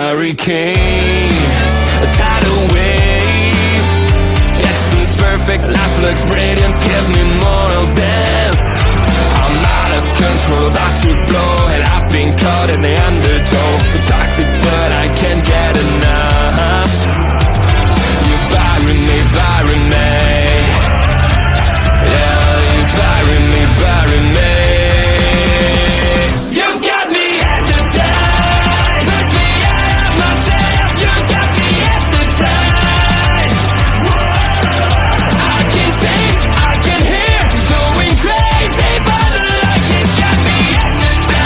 hurricane, a tidal wave. Essence perfect, life looks brilliant. Give me more of this. I'm out of control, about to blow, and I've been caught in the undertow. So toxic, but I can't get enough. You bury me, bury me. Yeah, you bury me, bury me. You've got me hypnotized, push me out of myself. You've got me hypnotized. I can see, I can hear, going crazy, but the light has got me hypnotized.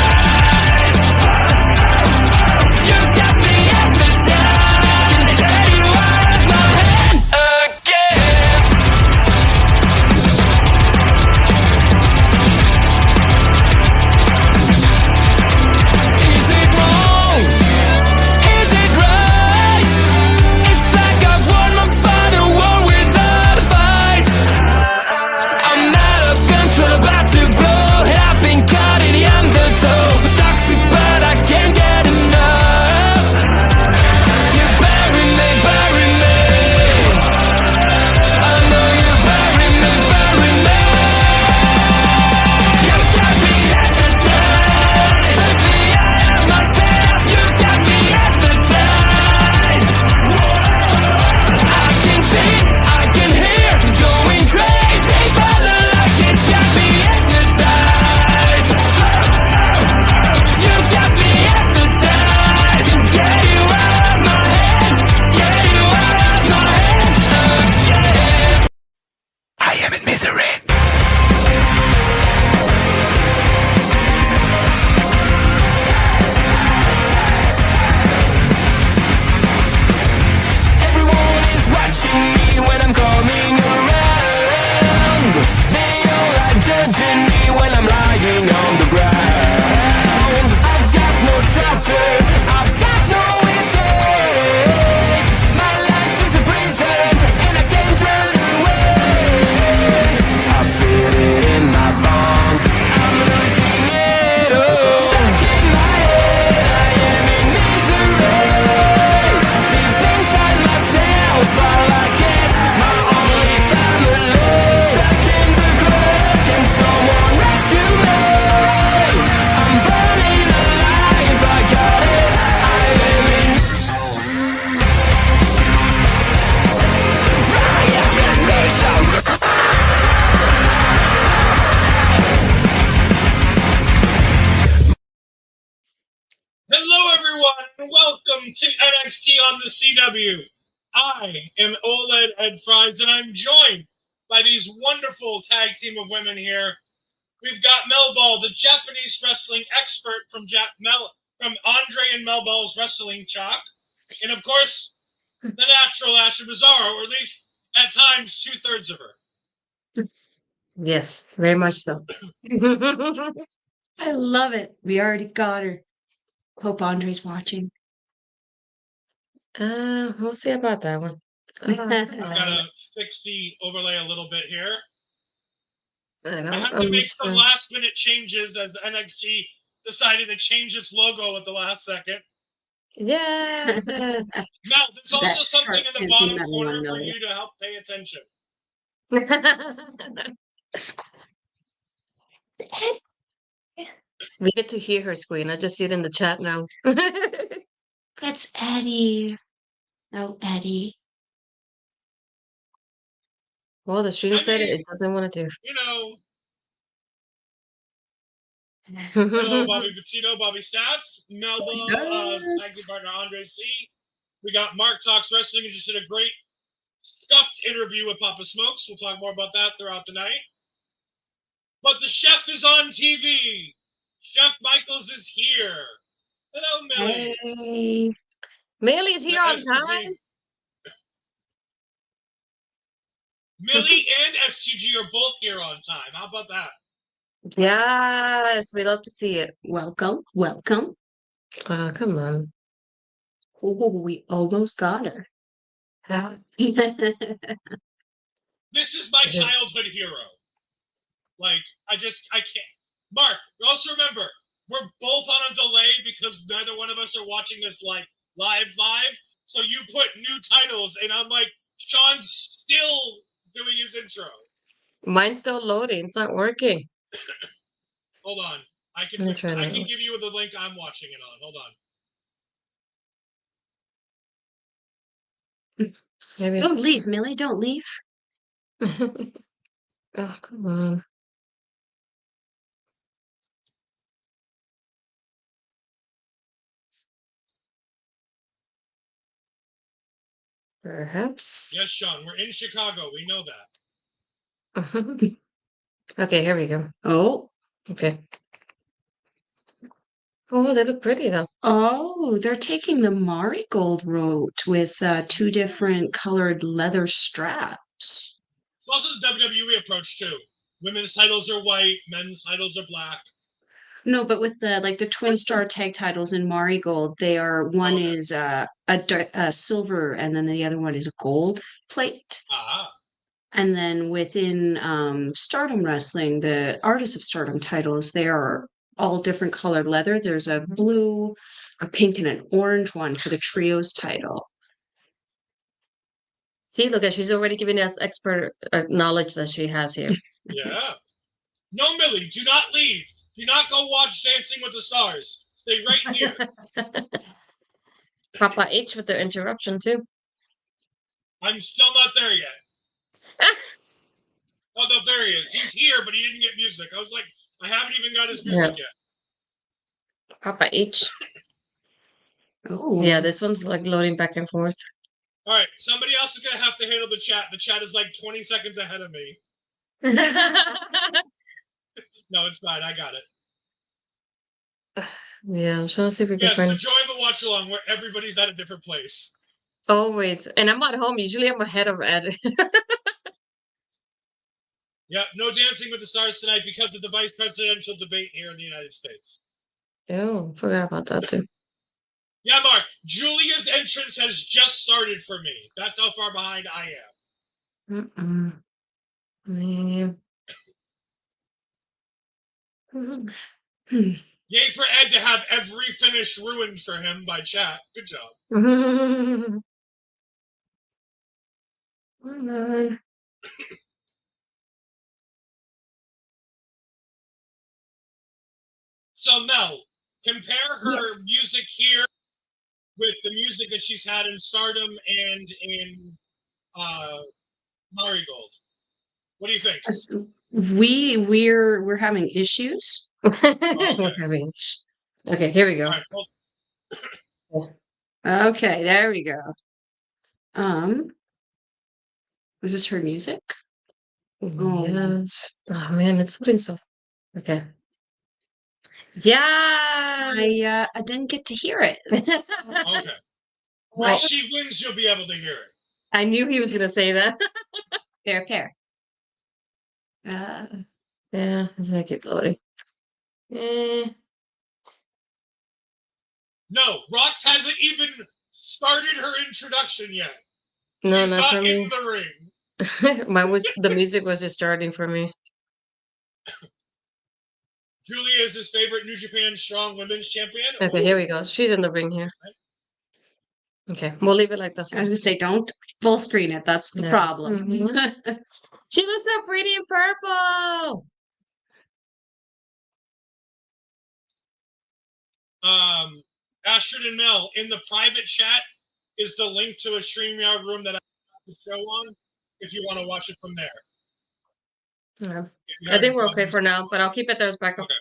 You've got me hypnotized. Can get you out of my head again. Is it wrong? Is it right? It's like I've won my final war without a fight. I'm out of control, about to blow, and I've been caught in the undertow. So toxic, but I can't get enough. You bury me, bury me. I know you bury me, bury me. You've got me hypnotized, push me out of myself. You've got me hypnotized. I can see, I can hear, going crazy, but the light has got me hypnotized. You've got me hypnotized. Get you out of my head, get you out of my head. I am in misery. Everyone is watching me when I'm coming around. They all are judging me when I'm lying on the ground. I've got no shelter, I've got no escape. My life is a prison and I can't run away. I feel it in my bones, I'm losing it all. Stuck in my head, I am in misery. Deep inside myself, all I get, my only family. Stuck in the grave, can someone rescue me? I'm burning alive, I got it, I am in Hello, everyone, and welcome to NXT on the CW. I am OLED Ed Fries, and I'm joined by these wonderful tag team of women here. We've got Melball, the Japanese wrestling expert from Andre and Melball's Wrestling Chalk, and of course, the natural Astrid Pizarro, or at least at times 2/3 of her. Yes, very much so. I love it. We already got her. Hope Andre's watching. We'll see about that one. I've got to fix the overlay a little bit here. I had to make some last-minute changes as the NXT decided to change its logo at the last second. Yeah. Now, there's also something in the bottom corner for you to help pay attention. We get to hear her scream. I just see it in the chat now. That's Eddie. No, Eddie. Well, the shooter said it doesn't want to do. You know. Hello, Bobby Petito, Bobby Stats, Melball, tag team partner Andre C. We got Mark Talks Wrestling, who just did a great stuffed interview with Papa Smokes. We'll talk more about that throughout the night. But the chef is on TV. Chef Michaels is here. Hello, Millie. Hey. Millie is here on time. Millie and STG are both here on time. How about that? Yes, we love to see it. Welcome, welcome. Oh, come on. Oh, we almost got her. This is my childhood hero. Like, I can't. Mark, also remember, we're both on a delay because neither one of us are watching this like live. So you put new titles, and I'm like, Sean's still doing his intro. Mine's still loading. It's not working. Hold on. I can Let me fix it. try I that. can give you the link I'm watching it on. Hold on. Maybe Don't it's- leave, Millie. Don't leave. Oh, come on. Perhaps. Yes, Sean, we're in Chicago. We know that. Okay, here we go. Oh, Okay. Oh, they look pretty though. oh, they're taking the marigold route with two different colored leather straps. It's also the WWE approach too. Women's titles are white, men's titles are black. No, but with the twin star tag titles in marigold, they are one Okay. is a silver and then the other one is a gold plate. Ah. And then within Stardom Wrestling, the Artists of Stardom titles, they are all different colored leather. There's a blue, a pink, and an orange one for the trios title. See, look at she's already giving us expert knowledge that she has here. Yeah. No, Millie, do not leave. Do not go watch Dancing with the Stars. Stay right here. Papa H with the interruption too. I'm still not there yet. Oh, no, there he is. He's here, but he didn't get music. I was like, I haven't even got his music yet. Papa H. Oh, Yeah, this one's like loading back and forth. All right, somebody else is going to have to handle the chat. The chat is like 20 seconds ahead of me. No, it's fine. I got it. Yeah, I'm trying to see if we can Yes, find the joy of a watch along where everybody's at a different place. always. And I'm at home. Usually I'm ahead of Ed. Yeah, no Dancing with the Stars tonight because of the vice presidential debate here in the United States. Oh, forgot about that too. Yeah, Mark, Giulia's entrance has just started for me. That's how far behind I am. Yeah. Yay for Ed to have every finish ruined for him by chat. Good job. So, Mel, compare her Yes. music here with the music that she's had in Stardom and in Marigold. What do you think? we're having issues. Okay. Okay, here we go. All right. Well, Okay, there we go. Was this her music? Oh. Yes. Oh man, it's looking so. Okay. Yeah. I didn't get to hear it. okay. When she wins, you'll be able to hear it. I knew he was gonna say that. Fair. Yeah, it's gonna keep loading. No, Rox hasn't even started her introduction yet. No, She's not not for in me. the ring. The music was just starting for me. Giulia is his favorite New Japan Strong Women's Champion. Okay, Ooh. here we go. She's in the ring here. Okay, we'll leave it like this. I was gonna say, don't full screen it. That's the No. problem. She looks so pretty in purple. Astrid and Mel, in the private chat is the link to a StreamYard room that I have to show on if you want to watch it from there. Yeah. If you I have think any we're okay problems. for now, but I'll keep it there as backup. Okay.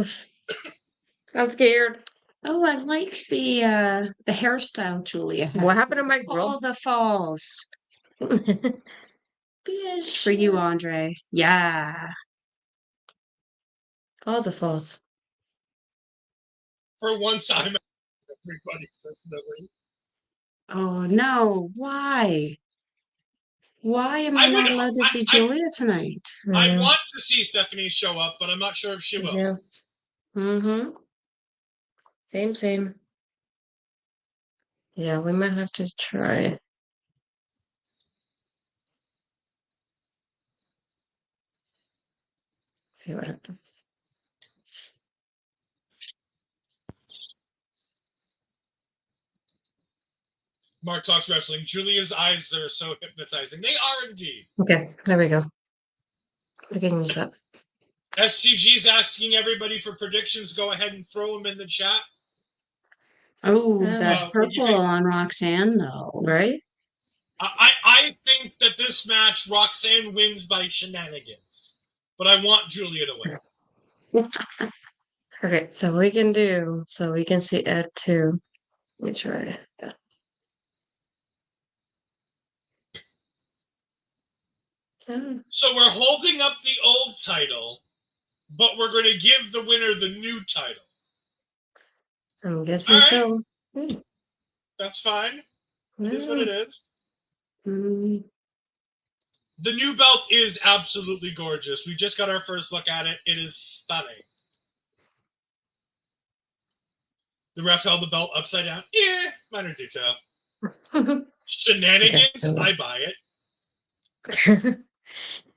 Oof. I'm scared. Oh, I like the hairstyle, Giulia. What happened to my All girl? the falls. Bitch for you, Andre. Yeah. All the falls. For once, I'm everybody says Millie. Oh no, why? Why am I not allowed to see Giulia tonight? I want to see Stephanie show up, but I'm not sure if she will. Yeah. Same. Yeah, we might have to try. See what happens. Mark Talks Wrestling. Giulia's eyes are so hypnotizing. They are indeed. Okay, there we go. Looking this up. SCG's asking everybody for predictions. Go ahead and throw them in the chat. Oh, Yeah. that What do you purple think? on Roxanne, though. Right? I think that this match, Roxanne wins by shenanigans. But I want Giulia to win. Okay, so we can see Ed too. Let me try. Yeah. So we're holding up the old title, but we're going to give the winner the new title. I'm guessing All right. so. Hmm. That's fine. It is what it is. Mm. The new belt is absolutely gorgeous. We just got our first look at it. It is stunning. The ref held the belt upside down. Yeah, minor detail. Shenanigans, Okay. I buy it.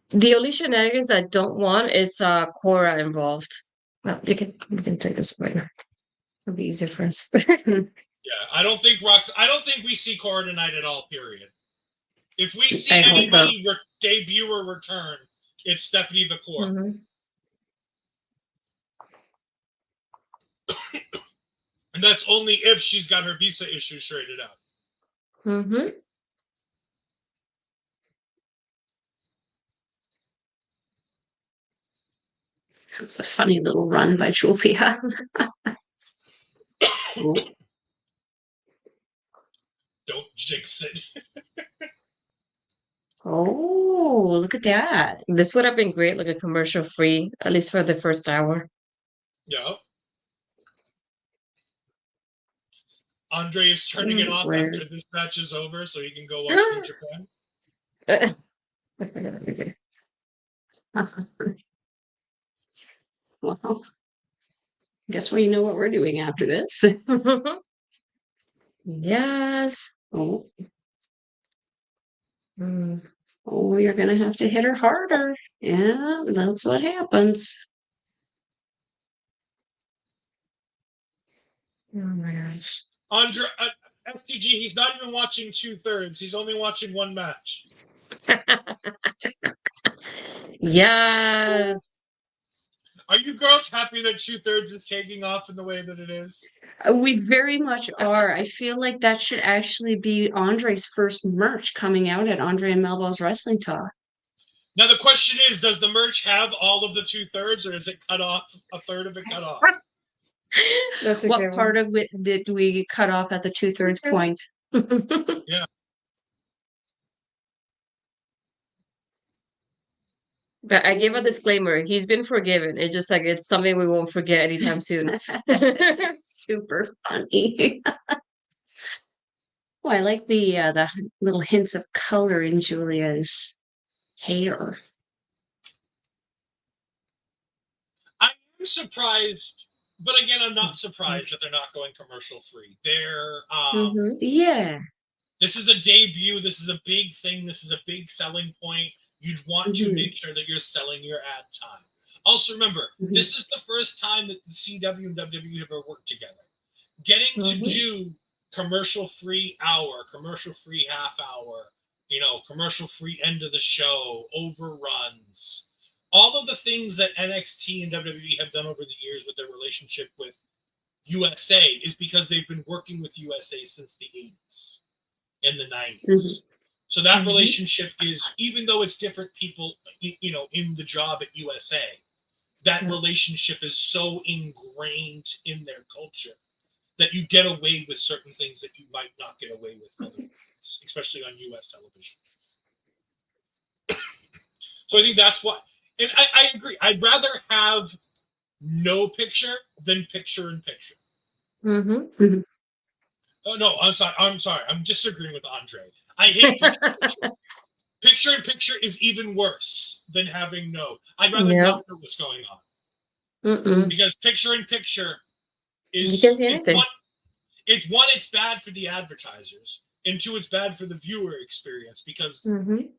The only shenanigans I don't want it's Cora involved. Well, you can take this right now. It'll be easier for us. Yeah, I don't think we see Cora tonight at all, period. If we see I hope anybody debut or return, it's Stephanie Vicor. Mhm. And that's only if she's got her visa issue straightened out. Mm-hmm. It was a funny little run by Giulia. Don't jinx it. Oh, look at that. This would have been great, like a commercial free, at least for the first hour. Yeah. Andre is turning it That's off weird. after this match is over so he can go watch New Japan. Well, guess we know what we're doing after this. Yes. Oh, Mm. oh, you're gonna have to hit her harder. Yeah, that's what happens. Oh my gosh. Andre, STG, he's not even watching 2/3. He's only watching one match. Yes. Are you girls happy that 2/3 is taking off in the way that it is? We very much are. I feel like that should actually be Andre's first merch coming out at Andre and Melball's Wrestling Talk. Now the question is, does the merch have all of the 2/3, or is it cut off? A third of it cut off. That's a What good part one. of it did we cut off at the 2/3 point? Yeah. But I gave a disclaimer. He's been forgiven. It's just like it's something we won't forget anytime soon. Super funny. Oh, I like the little hints of color in Giulia's hair. I'm surprised, but again, I'm not surprised that they're not going commercial free. They're Yeah. this is a debut. This is a big thing. This is a big selling point. You'd want to make sure that you're selling your ad time. Also, remember, this is the first time that the CW and WWE have ever worked together. Getting to do commercial-free hour, commercial-free half hour, commercial-free end of the show, overruns, all of the things that NXT and WWE have done over the years with their relationship with USA is because they've been working with USA since the 80s and the 90s. So that relationship is, even though it's different people, in the job at USA, that relationship is so ingrained in their culture that you get away with certain things that you might not get away with otherwise, especially on US television. So I think that's what, and I agree. I'd rather have no picture than picture in picture. Oh no, I'm sorry. I'm disagreeing with Andre. I hate picture in picture. Picture in picture is even worse than having no. I'd rather not know what's going on. Because picture in picture is it's bad for the advertisers, and two, it's bad for the viewer experience because the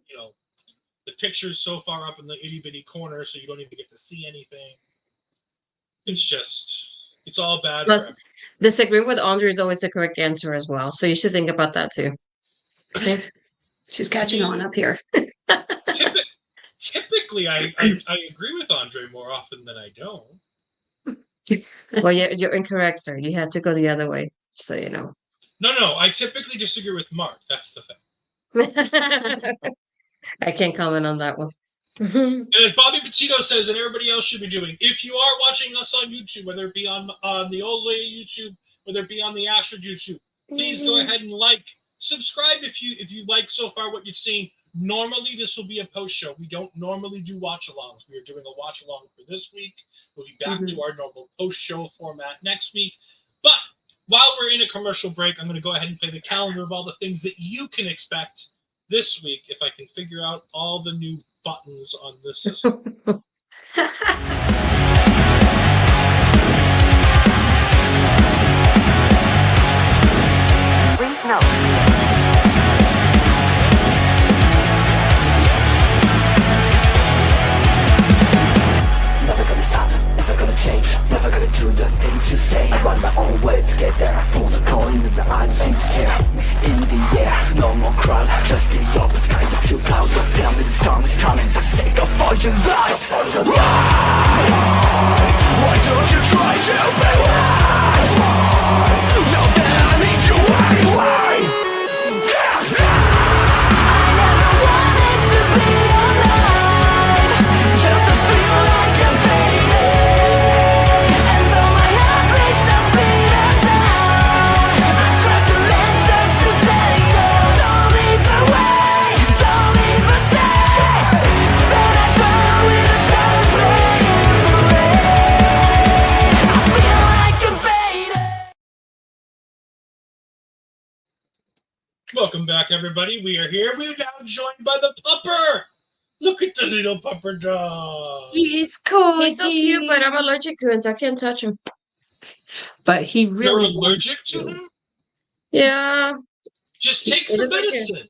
picture is so far up in the itty bitty corner, so you don't even get to see anything. It's all bad. Plus, Disagree with Andre is always the correct answer as well. So you should think about that too. Okay. She's catching on up here. Typically, I agree with Andre more often than I don't. Well, you're incorrect, sir. You have to go the other way, so you know. No, I typically disagree with Mark. That's the thing. I can't comment on that one. And as Bobby Petito says, and everybody else should be doing, if you are watching us on YouTube, whether it be on the old lady YouTube, whether it be on the Astrid YouTube, please go ahead and subscribe if you like so far what you've seen. Normally, this will be a post show. We don't normally do watch-alongs. We are doing a watch-along for this week. We'll be back to our normal post show format next week. But while we're in a commercial break, I'm going to go ahead and play the calendar of all the things that you can expect this week if I can figure out all the new buttons on this system. Please note. Never gonna stop, never gonna change, never gonna do the things you say. I run my own way to get there. Phones are calling and I don't seem to care. In the air, no more crowd, just the opposite kind of few clouds. So tell me the storm is coming, I'm sick of all your lies. Why don't you try to be why? Now that I need you, why? Welcome back, everybody. We are here. We are now joined by the pupper. Look at the little pupper dog. He's cool. He's so cute, but I'm allergic to him, so I can't touch him. But he really You're allergic to him? Yeah. Just take some medicine.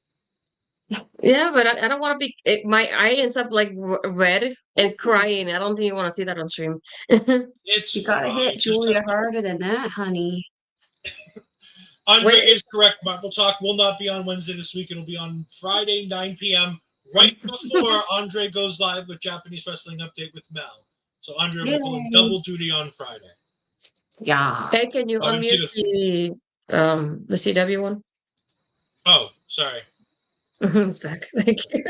Yeah, but I don't want to be. My eye ends up like red and crying. I don't think you want to see that on stream. It's You gotta fine. hit Giulia harder than that, honey. Andre Wait. is correct. Marble Talk will not be on Wednesday this week. It'll be on Friday, 9 p.m., right before Andre goes live with Japanese Wrestling Update with Mel. So Andre will be pulling double duty on Friday. Yeah. Hey, can you unmute the CW one? Oh, sorry. It's back. Thank you.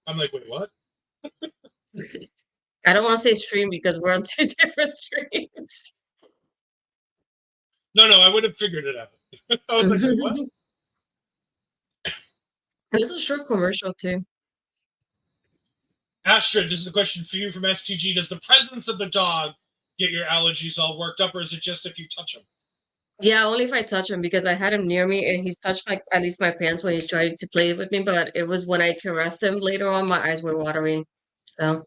I'm like, wait, what? I don't want to say stream because we're on two different streams. No, I would have figured it out. I was like, wait, what? It's a short commercial too. Astrid, this is a question for you from STG. Does the presence of the dog get your allergies all worked up, or is it just if you touch him? Yeah, only if I touch him because I had him near me and he's touched at least my pants when he's tried to play with me. But it was when I caressed him later on, my eyes were watering. So,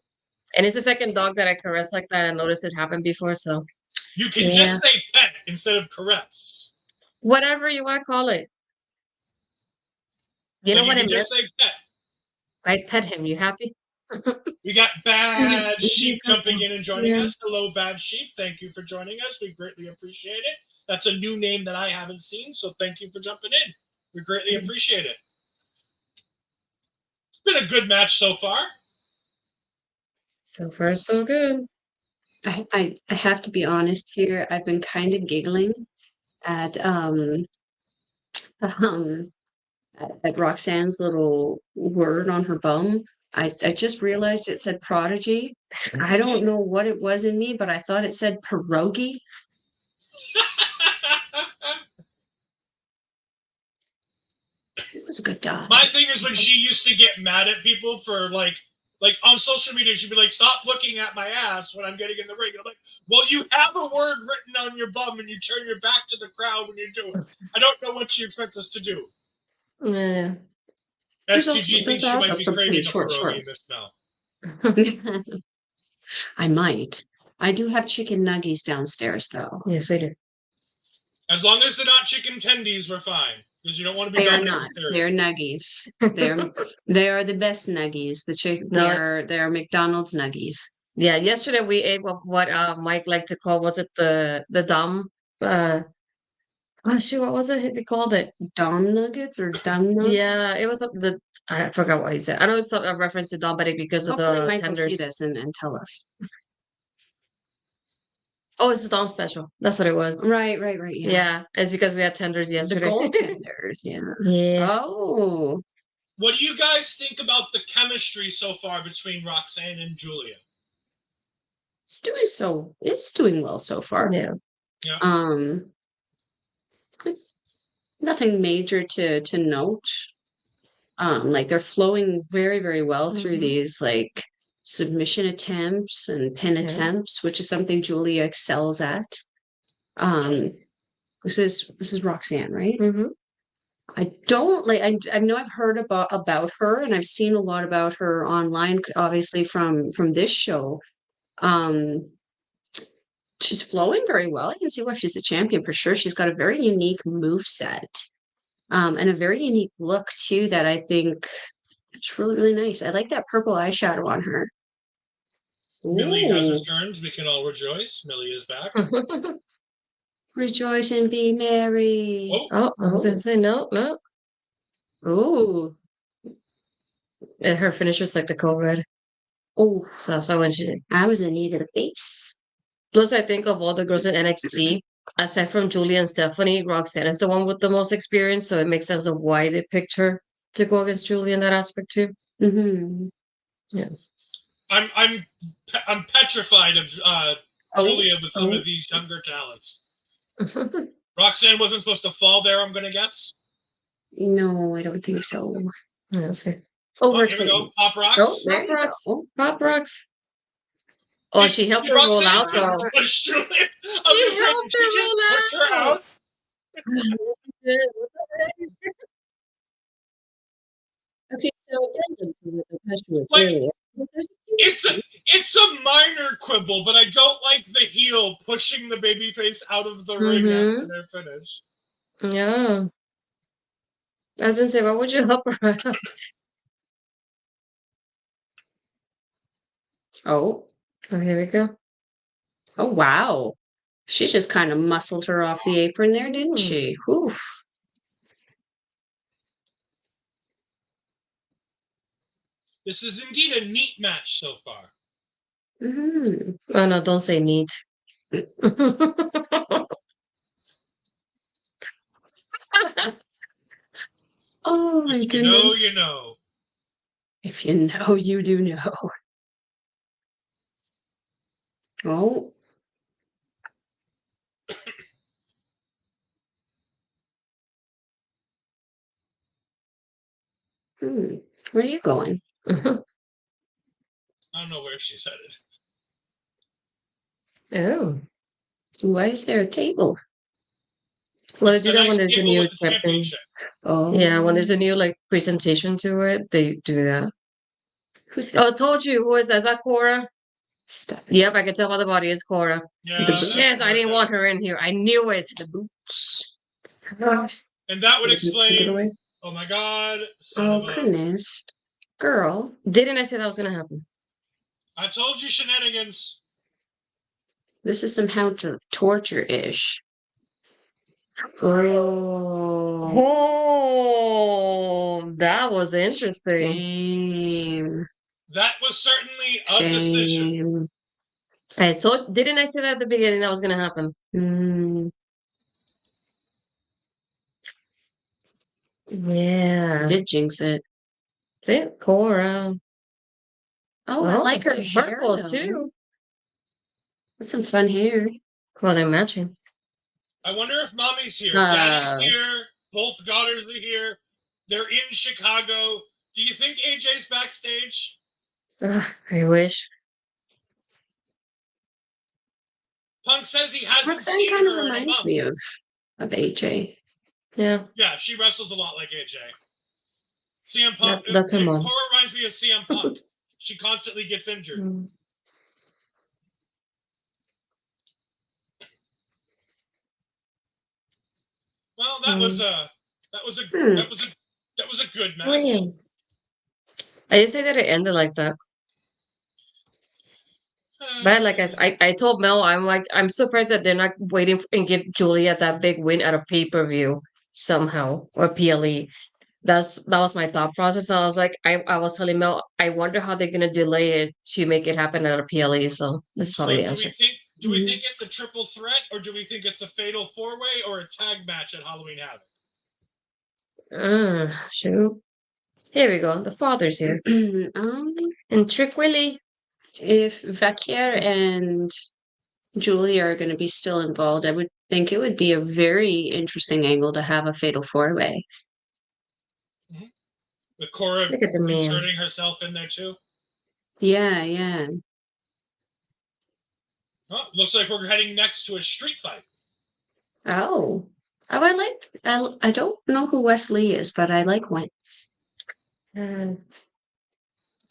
and it's the second dog that I caressed like that. I noticed it happened before. So You can just say pet instead of caress. whatever you want to call it. You know what I meant? Just say pet. I pet him. You happy? We got Bad Sheep jumping in and joining us. Hello, Bad Sheep. Thank you for joining us. We greatly appreciate it. That's a new name that I haven't seen, so thank you for jumping in. We greatly appreciate it. It's been a good match so far. So far, so good. I have to be honest here. I've been kind of giggling at Roxanne's little word on her bum. I just realized it said Prodigy. I don't know what it was in me, but I thought it said pierogi. It was a good dog. My thing is when she used to get mad at people for like on social media, she'd be like, "Stop looking at my ass when I'm getting in the ring." And I'm like, "Well, you have a word written on your bum and you turn your back to the crowd when you do it. I don't know what she expects us to do." Yeah. STG thinks she might be craving a pierogi in this now. I might. I do have chicken nuggies downstairs, though. Yes, we do. As long as they're not chicken tendies, we're fine. Because you don't want to be. They are not. They're nuggies. They are the best nuggies. They are McDonald's nuggies. Yeah, yesterday we ate what Mike liked to call, was it the dom oh shoot, what was it they called it? Dom nuggets or dumb nuggets? Yeah, it was the I forgot what he said. I know it's a reference to Dom, but because of Hopefully the Mike will see tenders. this and tell us. Oh, it's the Dom special. That's what it was. Right, yeah. Yeah, it's because we had tenders The yesterday. goaltenders, yeah. Yeah. Oh, What do you guys think about the chemistry so far between Roxanne and Giulia? it's doing well so far. Yeah. Yeah. Nothing major to note. Like they're flowing very, very well through these like submission attempts and pin attempts, which is something Giulia excels at. This is Roxanne, right? Mm-hmm. I don't like. I know I've heard about her, and I've seen a lot about her online, obviously from this show. She's flowing very well. I can see why she's a champion for sure. She's got a very unique move set, and a very unique look too. That I think it's really, really nice. I like that purple eyeshadow on her. Millie has Ooh. returned. We can all rejoice. Millie is back. Rejoice and be merry. Oh, I was gonna say no. Ooh. Her finish was like the code red. Oh, So that's why when she did. I was in need of the face. Plus, I think of all the girls in NXT, aside from Giulia and Stephanie, Roxanne is the one with the most experience, so it makes sense of why they picked her to go against Giulia in that aspect too. Mm-hmm. Yeah. I'm petrified of Giulia with some of these younger talents. Roxanne wasn't supposed to fall there, I'm gonna guess. No, I don't think so. Yeah, see. Oh, here we go. Pop rocks. Oh, Pop rocks. Pop rocks. Oh, she helped her roll out though. Pushed Giulia. She helped her pushed her out. Okay, so addendum to what the question was Like, earlier. It's a minor quibble, but I don't like the heel pushing the babyface out of the ring after their finish. Yeah. I was gonna say, why would you help her out? Oh, Here we go. oh wow. She just kind of muscled her off the apron there, didn't she? Whew. This is indeed a neat match so far. Mm-hmm. Oh no, don't say neat. Oh my If you goodness. know, you know. If you know, you do know. Oh. Where are you going? I don't know where she's headed. Oh. Why is there a table? Well, they It's do the that when nice there's a table new with the champion. championship. Oh. Yeah, when there's a new like presentation to it, they do that. Who's Oh, I told you. Who is that? Is that Cora? stuff? Yep, I can tell by the body it's Cora. Yeah, Shit, I didn't want her in here. I knew it. The boots. and that would Take it explain. away. Oh my God! Son Oh of a! goodness. Girl. Didn't I say that was gonna happen? I told you shenanigans. This is some how to torture-ish. Oh. Oh, that was interesting. Shame. That was certainly a decision. Shame. Didn't I say that at the beginning that was gonna happen? Yeah. Did jinx it. See, Cora. Oh, I like her hair purple though. too. That's some fun hair. Well, they're matching. I wonder if Mommy's here. Daddy's here. Both daughters are here. They're in Chicago. Do you think AJ's backstage? I wish. Punk says he hasn't Roxanne seen kind of her in a reminds month. me of AJ. Yeah. Yeah, she wrestles a lot like AJ. CM Punk. That's her mom. Cora reminds me of CM Punk. She constantly gets injured. Well, that was a good match. I didn't say that it ended like that. But like I told Mel, I'm surprised that they're not waiting and give Giulia that big win at a pay-per-view somehow or PLE. That was my thought process. I was like, I was telling Mel, I wonder how they're gonna delay it to make it happen at a PLE. So this is probably So the answer. do we think it's a triple threat, or do we think it's a fatal four-way or a tag match at Halloween Havoc? Shoot. Here we go. The father's here. And Trick Willie. If Vaquier and Giulia are going to be still involved, I would think it would be a very interesting angle to have a fatal four-way. With Cora Look at the man. inserting herself in there too. Yeah. Oh, looks like we're heading next to a street fight. Oh, I don't know who Wesley is, but I like Wentz.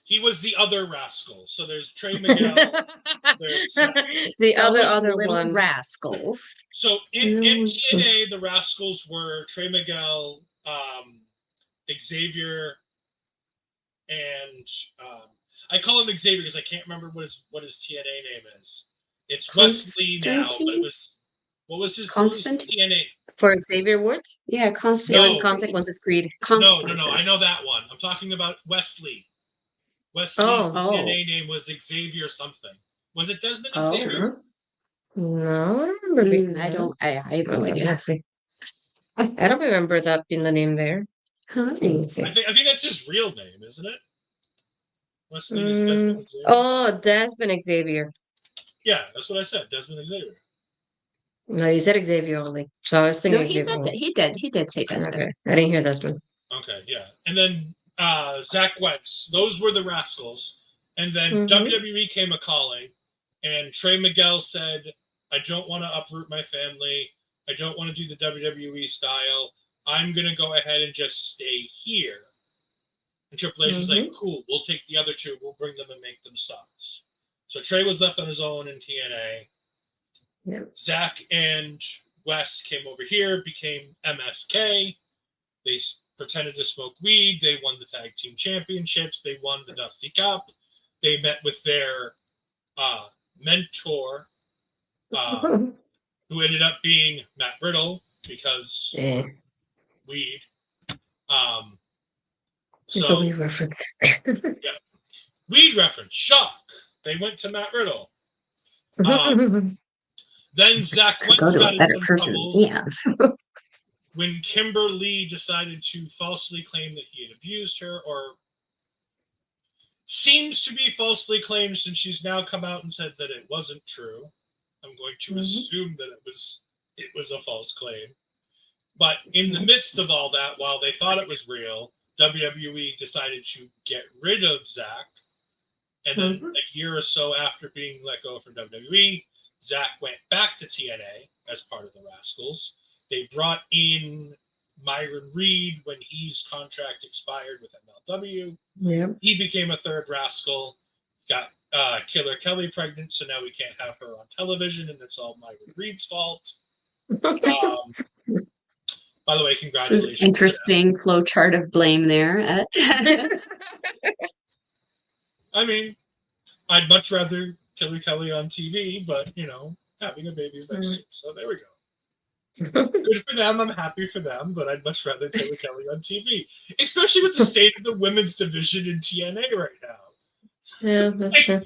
He was the other rascal. So there's Trey Miguel. There's the Those other little one. rascals. so in TNA, the rascals were Trey Miguel, Xavier, and I call him Xavier because I can't remember what his TNA name is. It's Wesley now, but what was his TNA? For Xavier Woods? Yeah, It was Consequences Creed. No. I know that one. I'm talking about Wesley. Wesley's TNA name was Xavier something. Was it Desmond Xavier? No, I don't remember. I don't. I have no idea. I don't remember that being the name there. I think that's his real name, isn't it? Wesley is Desmond Xavier. Oh, Desmond Xavier. Yeah, that's what I said. Desmond Xavier. No, you said Xavier only. So I was thinking No, he said that. He did say Desmond. Okay. I didn't hear Desmond. Okay, yeah. And then Zach Wentz. Those were the rascals. And then WWE came a calling, and Trey Miguel said, I don't want to uproot my family. I don't want to do the WWE style. I'm going to go ahead and just stay here. And Triple H was like, cool, we'll take the other two. We'll bring them and make them stars. So Trey was left on his own in TNA. Yep. Zach and Wes came over here, became MSK. They pretended to smoke weed. They won the tag team championships. They won the Dusty Cup. They met with their mentor, who ended up being Matt Riddle because weed. It's a weed reference. Yeah. Weed reference. Shock. They went to Matt Riddle. Then Zach Wentz got into trouble when Kimber Lee decided to falsely claim that he had abused her, or seems to be falsely claimed since she's now come out and said that it wasn't true. I'm going to assume that it was a false claim. But in the midst of all that, while they thought it was real, WWE decided to get rid of Zach. And then a year or so after being let go from WWE, Zach went back to TNA as part of the Rascals. They brought in Myron Reed when his contract expired with MLW. Yeah. He became a third Rascal, got Killer Kelly pregnant, so now we can't have her on television, and it's all Myron Reed's fault. By the way, congratulations. Interesting flow chart of blame there. I mean, I'd much rather Killer Kelly on TV, but, having a baby's nice too. So there we go. Good for them. I'm happy for them, but I'd much rather Killer Kelly on TV, especially with the state of the women's division in TNA right now. Yeah, that's true.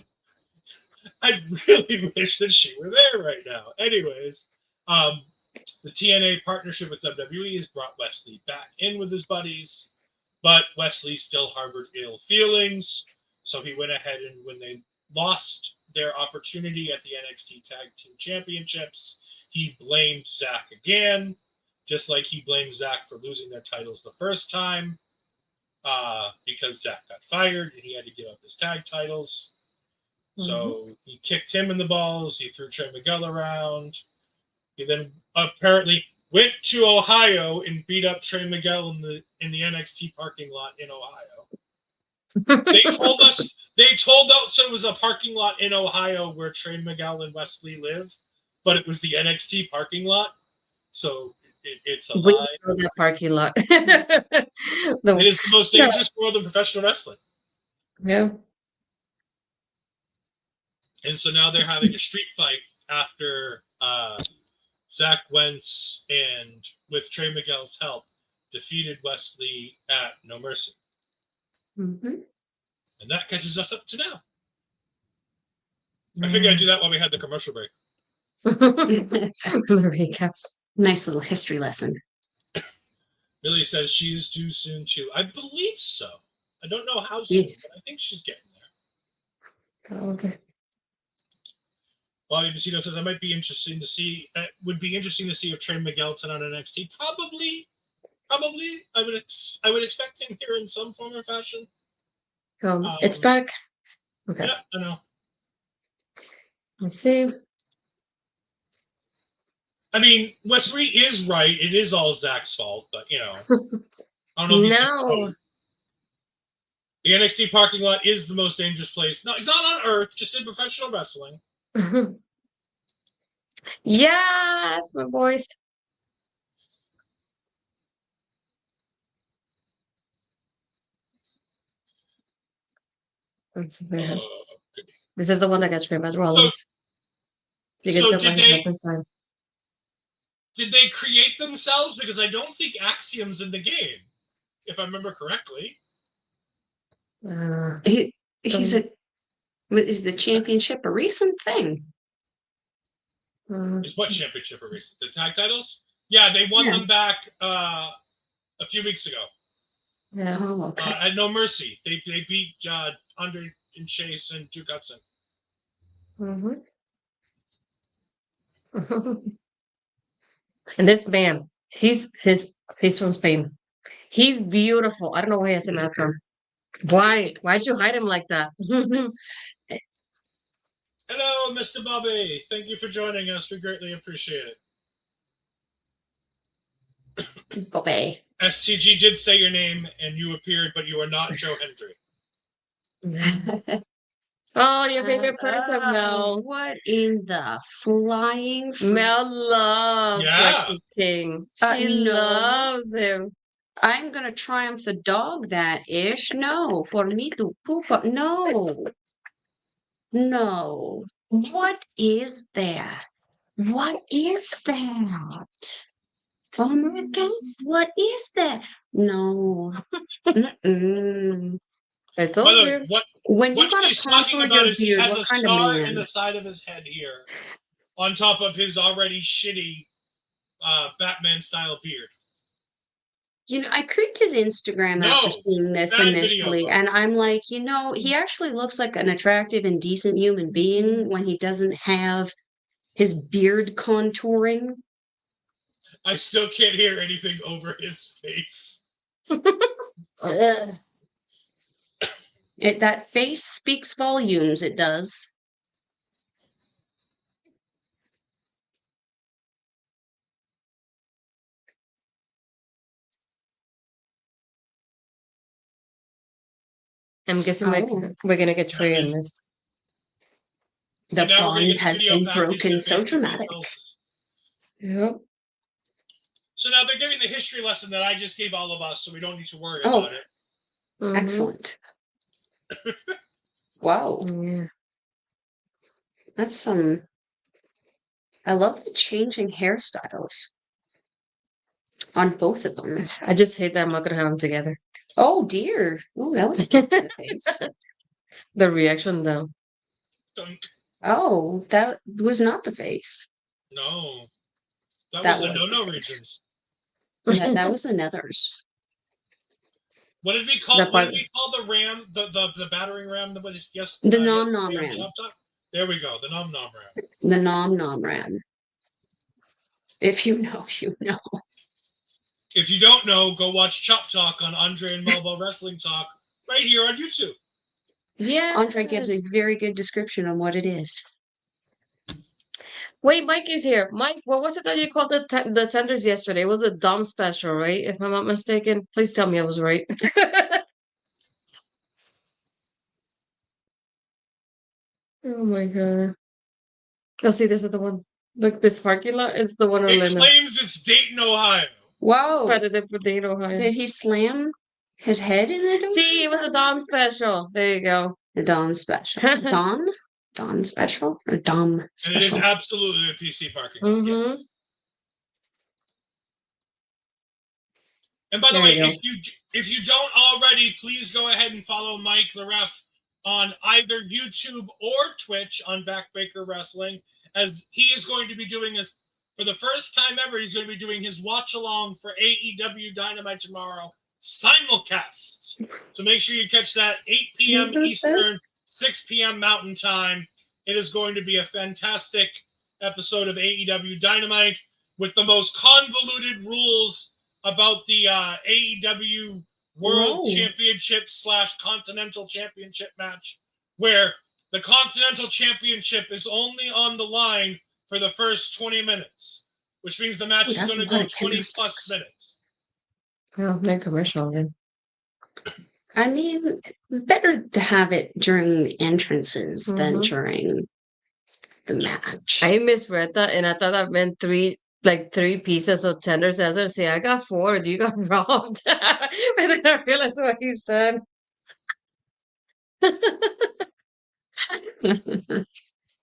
I really wish that she were there right now. Anyways, the TNA partnership with WWE has brought Wesley back in with his buddies, but Wesley still harbored ill feelings. So he went ahead and when they lost their opportunity at the NXT Tag Team Championships, he blamed Zach again, just like he blamed Zach for losing their titles the first time, because Zach got fired and he had to give up his tag titles. So he kicked him in the balls. He threw Trey Miguel around. He then apparently went to Ohio and beat up Trey Miguel in the NXT parking lot in Ohio. They told us it was a parking lot in Ohio where Trey Miguel and Wesley live, but it was the NXT parking lot. So it's a lie. We know that parking lot. It is the most dangerous world in professional wrestling. Yeah. And so now they're having a street fight after Zach Wentz and, with Trey Miguel's help, defeated Wesley at No Mercy. Mm-hmm. And that catches us up to now. I figured I'd do that while we had the commercial break. The recaps. Nice little history lesson. Millie says she is due soon too. I believe so. I don't know how soon, but I think she's getting there. Oh, okay. Bobby Petito says, I might be interesting to see. Would be interesting to see if Trey Miguel on NXT. Probably. I would expect him here in some form or fashion. It's back. Okay. Yeah, I know. Let's see. I mean, Wes Reed is right. It is all Zach's fault, but you know, I don't know. If No. The NXT parking lot is the most dangerous place. Not on earth, just in professional wrestling. Yes, my boys. This is the one that got Trey Rollins. You can tell by his license sign. Did they create themselves? Because I don't think Axiom's in the game, if I remember correctly. Is the championship a recent thing? Is what championship a recent? The tag titles? Yeah, they won them back a few weeks ago. Yeah. Oh, okay. At No Mercy. They beat Andre and Chase and Duke Hudson. And this man, he's from Spain. He's beautiful. I don't know where he has him from. Why'd you hide him like that? Hello, Mr. Bobby. Thank you for joining us. We greatly appreciate it. Bobby. STG did say your name and you appeared, but you are not Joe Hendry. Oh, your favorite person, Mel. What in the flying? Mel loves Lexi King. She loves him. I'm gonna triumph the dog that ish. No, for me to poop up. No. What is that? What is that? America? What is that? No. I told you. What she's talking about is he has a scar in the side of his head here, on top of his already shitty Batman-style beard. You know, I creeped his Instagram after seeing this initially, and I'm like, you know, he actually looks like an attractive and decent human being when he doesn't have his beard contouring. I still can't hear anything over his face. That face speaks volumes, it does. I'm guessing we're going to get Trey in this. The bond has been broken, so dramatic. Yep. So now they're giving the history lesson that I just gave all of us, so we don't need to worry about it. Excellent. Wow. Yeah. That's I love the changing hairstyles on both of them. I just hate that I'm not going to have them together. Oh, dear. Oh, that was a kick to the face. The reaction, though. Dunk. Oh, that was not the face. No. That was the no-no regions. Yeah, that was the nethers. What did we call the ram, the battering ram that was the nom-nom ram. There we go, the nom-nom ram. The nom-nom ram. If you know, you know. If you don't know, go watch Chop Talk on Andre and Melball Wrestling Talk right here on YouTube. Yeah. Andre gives a very good description on what it is. Wait, Mike is here. Mike, what was it that you called the tenders yesterday? It was a Dom special, right? If I'm not mistaken. Please tell me I was right. Oh my god. Oh, see, this is the one. Look, this parking lot is the one. It claims it's Dayton, Ohio. Wow. Dayton, Ohio. Did he slam his head in it? See, it was a Dom special. There you go. The Dom special. Don? Dawn special or Dom And it is special? absolutely a PC parking lot, Mhm. yes. And by the There way, you go. if you don't already, please go ahead and follow Mike the Ref on either YouTube or Twitch on Backbreaker Wrestling, as he is going to be doing this for the first time ever. He's going to be doing his watch along for AEW Dynamite tomorrow simulcast. So make sure you catch that 8 p.m. Eastern, 6 p.m. Mountain Time. It is going to be a fantastic episode of AEW Dynamite with the most convoluted rules about the AEW World Whoa. Championship / Continental Championship match, where the Continental Championship is only on the line for the first 20 minutes, which means the match Ooh, is that's going a to lot go of 20 plus candlesticks. minutes. Oh, they're commercial then. I mean, better to have it during the entrances than Mhm. during the match. I misread that, and I thought that meant three pieces of tender scissors. See, I got 4. You got robbed. And then I realized what he said.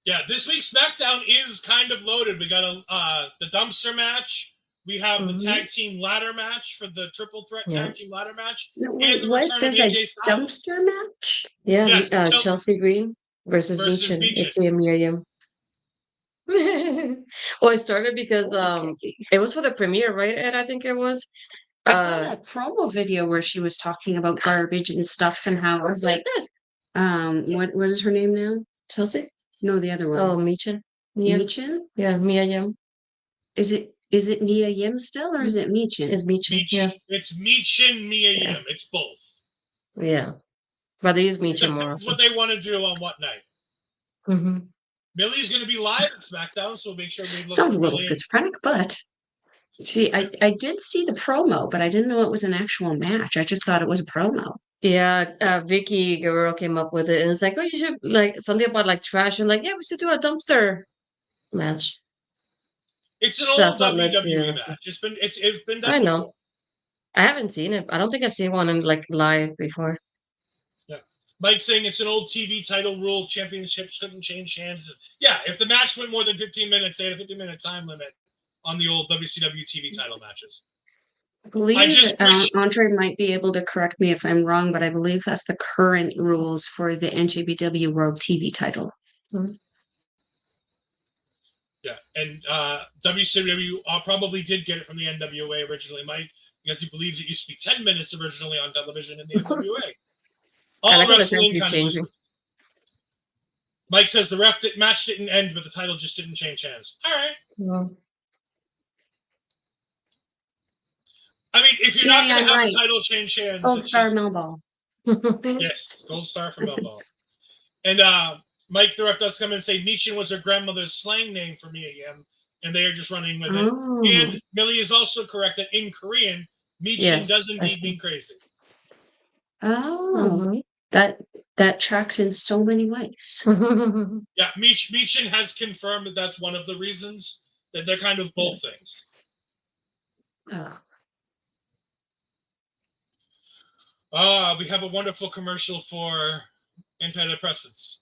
Yeah, this week's SmackDown is kind of loaded. We got the dumpster match. We have the tag team ladder match for the triple threat Yeah. tag team ladder match. No, And wait, the what? return of There's a AJ Styles. dumpster match? Yeah, Yes, Chelsea Green versus versus Meechin, Meechin. aka Miriam. Well, it started because it was for the premiere, right? And I think it was. I saw that promo video where she was talking about garbage and stuff and how it was like, what is her name now? Chelsea? No, the other Oh, one. Meechin. Mia. Meechin? Yeah, Mia Yim. Is it Mia Yim still or is it Meechin? It's Meechin. Yeah. It's Meechin, Mia Yeah. Yim. It's both. Yeah. But they use It Meechin more depends often. what they want to do on what night. Mm-hmm. Millie's going to be live at SmackDown, so we'll make sure we look Sounds for a little Millie. schizophrenic, but see, I did see the promo, but I didn't know it was an actual match. I just thought it was a promo. Yeah, Vicky Guerrero came up with it, and it's like, oh, you should like something about like trash, and like, yeah, we should do a dumpster match. It's an So old that's what led WWE to. match. It's been done I know. before. I haven't seen it. I don't think I've seen one in like live before. Yeah. Mike saying it's an old TV title rule. Championship shouldn't change hands. Yeah, if the match went more than 15 minutes, they had a 15-minute time limit on the old WCW TV title matches. I believe just wish- Andre might be able to correct me if I'm wrong, but I believe that's the current rules for the NJPW World TV title. Yeah, and WCW probably did get it from the NWA originally, Mike, because he believes it used to be 10 minutes originally on television in the NWA. I All like how the wrestling times keep kind of just... changing. Mike says the match didn't end, but the title just didn't change hands. All right. Well, I mean, if you're not going to have a title change hands, Gold it's Star just... Melball. Yes, Gold Star from Melball. And Mike the Ref does come in and say Meechin was her grandmother's slang name for Mia Yim, and they are just running with it. Oh. And Millie is also correct that in Korean, Meechin Yes, does I indeed see. mean crazy. Oh, Mhm. that tracks in so many ways. Yeah, Meechin has confirmed that that's one of the reasons, that they're kind of both things. We have a wonderful commercial for antidepressants.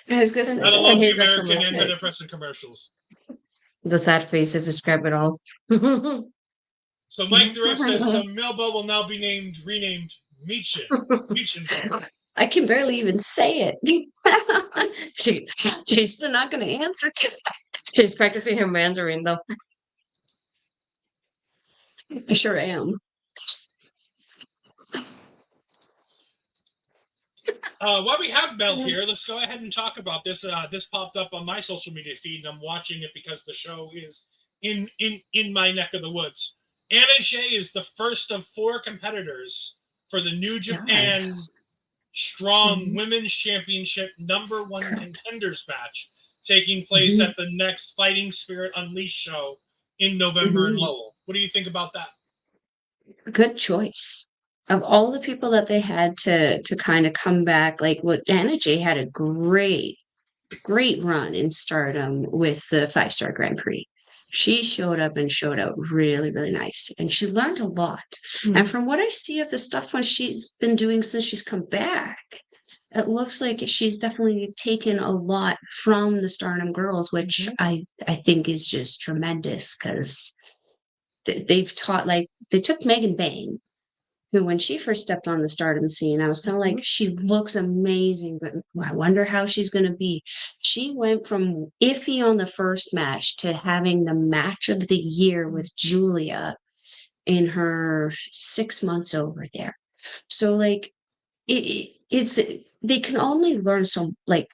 I was gonna say, I love the here's that American commercial. antidepressant commercials. The sad faces describe it all. So Mike the Ref says, so Melball will now be renamed Meechin. Meechin Ball. I can barely even say it. She's not going to answer to that. She's practicing her Mandarin though. I sure am. While we have Mel here, let's go ahead and talk about this. This popped up on my social media feed, and I'm watching it because the show is in my neck of the woods. Anna Jay is the first of 4 competitors for the New Japan Strong Women's Championship #1 contenders match, taking place at the next Fighting Spirit Unleashed show in November in Lowell. What do you think about that? Good choice. Of all the people that they had to kind of come back, like what Anna Jay had a great run in Stardom with the 5-star Grand Prix. She showed up and showed out really, really nice. And she learned a lot. And from what I see of the stuff when she's been doing since she's come back, it looks like she's definitely taken a lot from the Stardom girls, which I think is just tremendous because they've taught, like, they took Megan Bang, who, when she first stepped on the Stardom scene, I was kind of like, she looks amazing, but I wonder how she's going to be. She went from iffy on the first match to having the match of the year with Giulia in her 6 months over there. So, like, it's they can only learn so, like,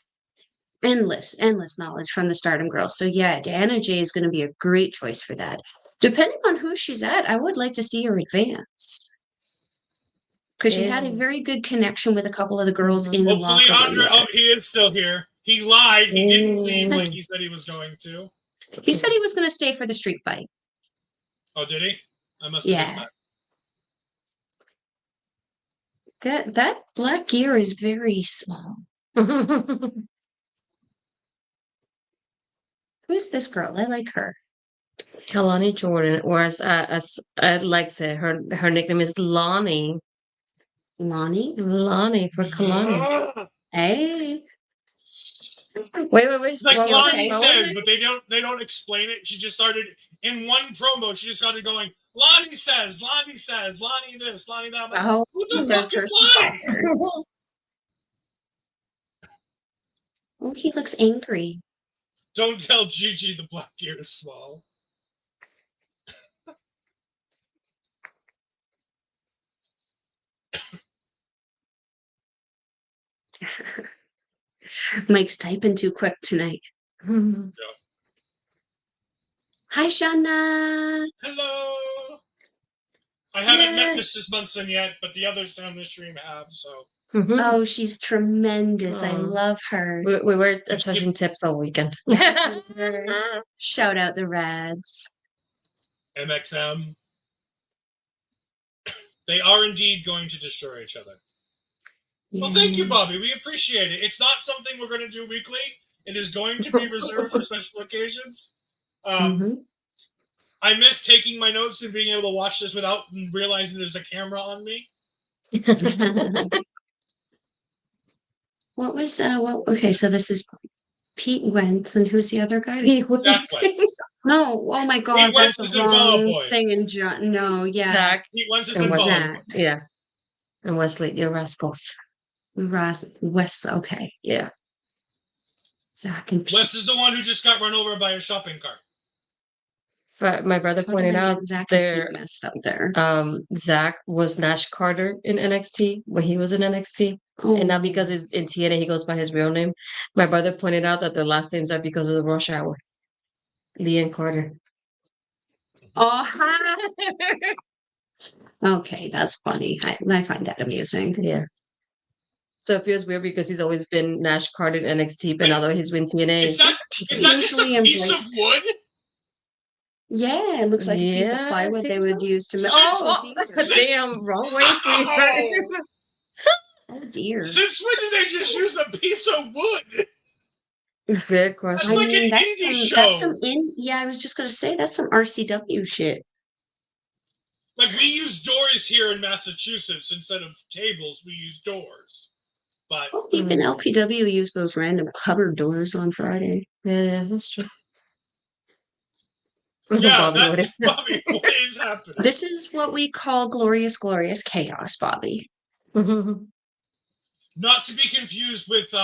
endless knowledge from the Stardom girls. So yeah, Diana J is going to be a great choice for that. Depending on who she's at, I would like to see her advance because she had a very good connection with a couple of the girls in the Hopefully, locker Andre. room. Oh, he is still here. He lied. He didn't leave like he said he was going to. He said he was going to stay for the street fight. Oh, did he? I must have missed that. That black gear is very small. Who's this girl? I like her. Kalani Jordan, or as I'd like to say, her nickname is Lonnie. Lonnie? Lonnie for Kalani. Hey. Wait. Like Lonnie okay. says, but they don't explain it. She just started in one promo. She just started going, Lonnie says, Lonnie this, Lonnie that. Like, Oh, who the fuck is Lonnie? Oh, he looks angry. Don't tell Gigi the black gear is small. Mike's typing too quick tonight. Yeah. Hi, Shana. Hello. I haven't met Mrs. Munson yet, but the others on the stream have, so. Oh, she's tremendous. I love her. We were touching tips all weekend. Shout out the Rads. MXM. They are indeed going to destroy each other. Well, thank you, Bobby. We appreciate it. It's not something we're going to do weekly. It is going to be reserved for special occasions. I miss taking my notes and being able to watch this without realizing there's a camera on me. What was okay, so this is Pete Wentz, and who's the other guy? Pete Wentz. Zach Wentz. No, oh my god, Pete Wentz that's is the in Fall Out wrong Boy. thing in John. No, yeah. Zach Pete Wentz is and in Fall Out Zach, Boy. yeah. And Wesley, you're rascals. West, okay. Yeah. Zach and Pete. Wes is the one who just got run over by a shopping cart. But my brother pointed out Zach there, and Pete messed up there. Zach was Nash Carter in NXT when he was in NXT. Oh. And now because it's in TNA, he goes by his real name. My brother pointed out that their last names are because of the rush hour. Lee and Carter. Oh, okay, that's funny. I find that amusing. Yeah. So it feels weird because he's always been Nash Carter in NXT, but now that he's been TNA. Is that just a piece of wood? Yeah, it looks like a piece of plywood they would use to make. Oh, damn, wrong way, sweetheart. Oh dear. Since when did they just use a piece of wood? Good question. That's like an indie show. Yeah, I was just gonna say that's some RCW shit. Like, we use doors here in Massachusetts instead of tables. We use doors. But even LPW used those random cupboard doors on Friday. Yeah, that's true. Yeah, Bobby, what is happening? This is what we call glorious chaos, Bobby. Not to be confused with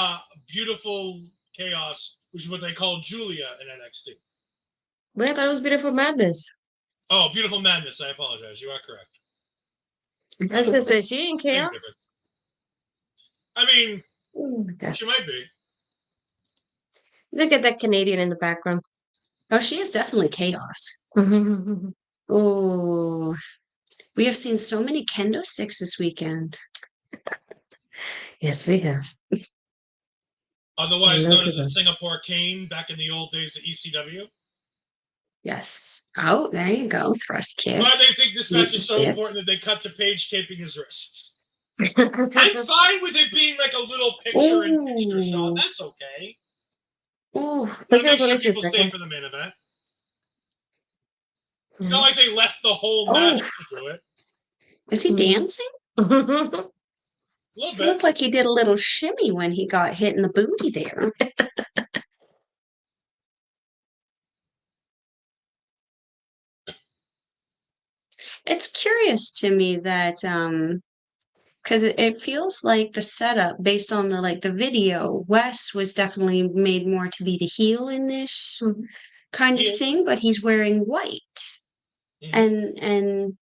beautiful chaos, which is what they call Giulia in NXT. Wait, I thought it was Beautiful Madness. Oh, Beautiful Madness. I apologize. You are correct. I was gonna say, she in chaos. I mean, she might be. Look at that Canadian in the background. Oh, she is definitely chaos. Oh, we have seen so many kendo sticks this weekend. Yes, we have. Otherwise known as a Singapore cane back in the old days of ECW. Yes. Oh, there you go. Thrust kick. Why they think this match is so important that they cut to Paige taping his wrists. I'm fine with it being like a little picture-in-picture shot. That's okay. Ooh. Let's make sure people stay for the main event. It's not like they left the whole match to do it. Is he dancing? A little It bit. looked like he did a little shimmy when he got hit in the booty there. It's curious to me that because it feels like the setup based on the video, Wes was definitely made more to be the heel in this kind He of is. thing, but he's wearing white. Mhm. And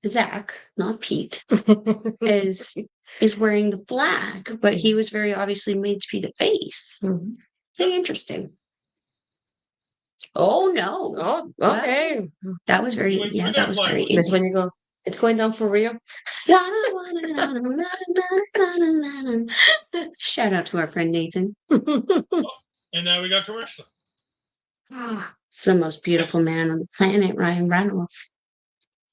Zach, not Pete, is wearing the black, but he was very obviously made to be the face. Mhm. Very interesting. Oh no. Oh, Well, okay. that was very Wait, yeah, we're that gonna was play very with That's indie. when you go. It's going down for real. Shout out to our friend Nathan. And now we got commercial. It's the most beautiful man on the planet, Ryan Reynolds.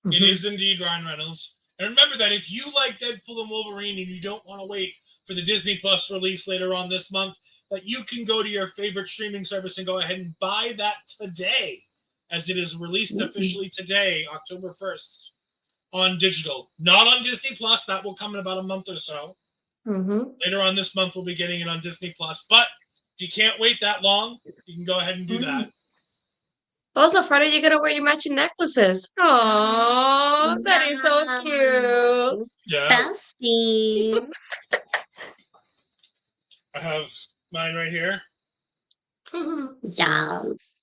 It is indeed Ryan Reynolds. And remember that if you like Deadpool and Wolverine and you don't want to wait for the Disney Plus release later on this month, that you can go to your favorite streaming service and go ahead and buy that today, as it is released officially today, October 1st, on digital. Not on Disney Plus. That will come in about a month or so. Later on this month, we'll be getting it on Disney Plus. But if you can't wait that long, you can go ahead and do that. Also, Friday, you're gonna wear your matching necklaces. Oh, that is so cute. Yeah. Bestie. I have mine right here. Yes.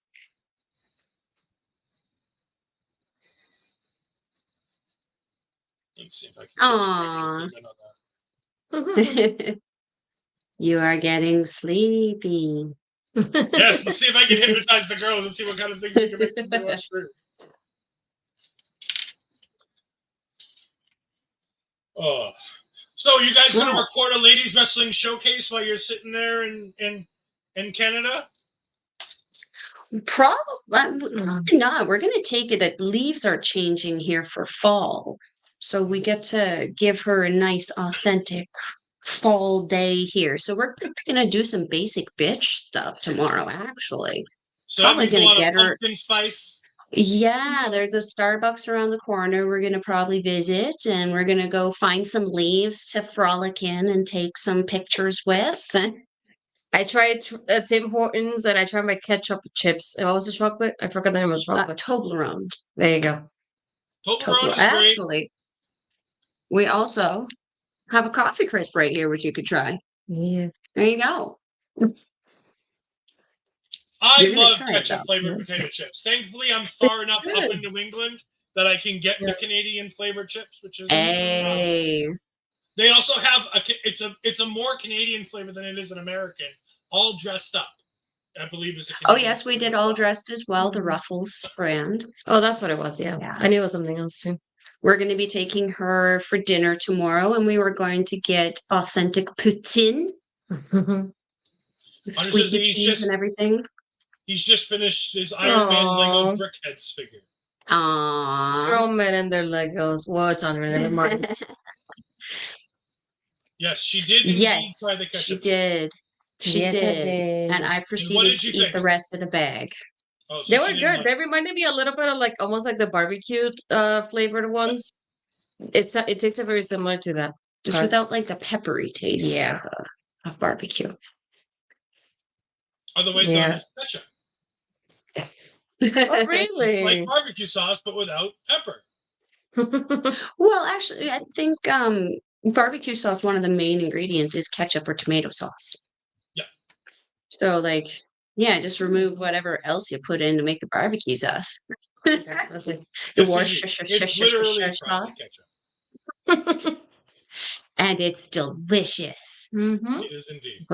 Let's see if I can Aww. get on that. You are getting sleepy. Yes, let's see if I can hypnotize the girls and see what kind of things we can make them do on stream. Oh, so you guys going to record a ladies wrestling showcase while you're sitting there in Canada? Probably not. We're going to take it. The leaves are changing here for fall. So we get to give her a nice, authentic fall day here. So we're going to do some basic bitch stuff tomorrow, actually. So that means a lot of get her. pumpkin spice. Yeah, there's a Starbucks around the corner we're going to probably visit, and we're going to go find some leaves to frolic in and take some pictures with. I tried Tim Hortons and I tried my ketchup chips. What was the chocolate? I forgot the name of the chocolate. Toblerone. There you go. Toblerone is great. Actually, we also have a coffee crisp right here, which you could try. Yeah. There you go. I love ketchup-flavored potato chips. Thankfully, I'm far enough up in New England that I can get the Canadian-flavored chips, which is... Hey. They also have it's a more Canadian flavor than it is an American. All dressed up, I believe, is a Canadian. Oh yes, we did all dressed as well. The Ruffles brand. Oh, that's what it was. Yeah. I knew it was something else too. We're going to be taking her for dinner tomorrow, and we were going to get authentic poutine, squeaky cheese, and everything. He's just finished his Iron Man Lego Brickheads figure. Aww. Girl men and their Legos. What's on her? Never mind. Yes, she did indeed try the ketchup. She did. She did. And I proceeded to eat the rest of the bag. Oh, so they were good. They reminded me a little bit of almost like the barbecue flavored ones. It tasted very similar to that. Just without the peppery taste of barbecue. Otherwise known as ketchup. Yes. Oh, really? It's like barbecue sauce, but without pepper. Well, actually, I think barbecue sauce, one of the main ingredients is ketchup or tomato sauce. Yeah. So, just remove whatever else you put in to make the barbecue sauce. It's literally sauce. Ketchup. And it's delicious. It is indeed.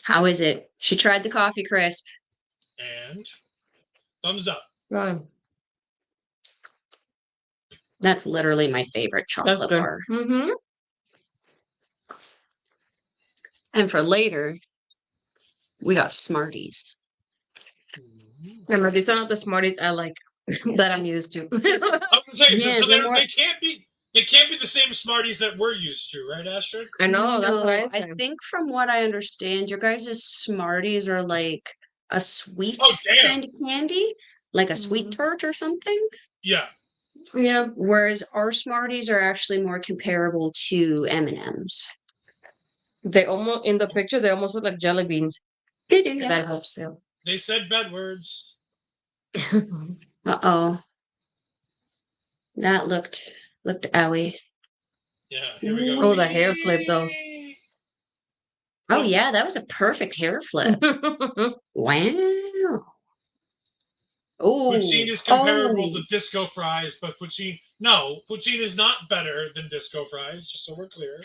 How is it? She tried the coffee crisp. And thumbs up. Right. That's literally my favorite chocolate bar. And for later, we got Smarties. Remember, these are not the Smarties I like that I'm used to. I was gonna say, so they can't be the same Smarties that we're used to, right, Astrid? I know. That's what I I think from what I understand, your guys' Smarties are like a sweet kind of candy, like a sweet tart or something. Yeah. Yeah, Whereas our Smarties are actually more comparable to M&Ms. they almost in the picture they almost look like jelly beans. They do, If yeah. that helps you. They said bad words. Uh-oh. That looked owie. Yeah, here we go. Oh, the hair flip though. Oh yeah, that was a perfect hair flip. Wow. Oh, Poutine is comparable to disco fries, but poutine is not better than disco fries, just so we're clear.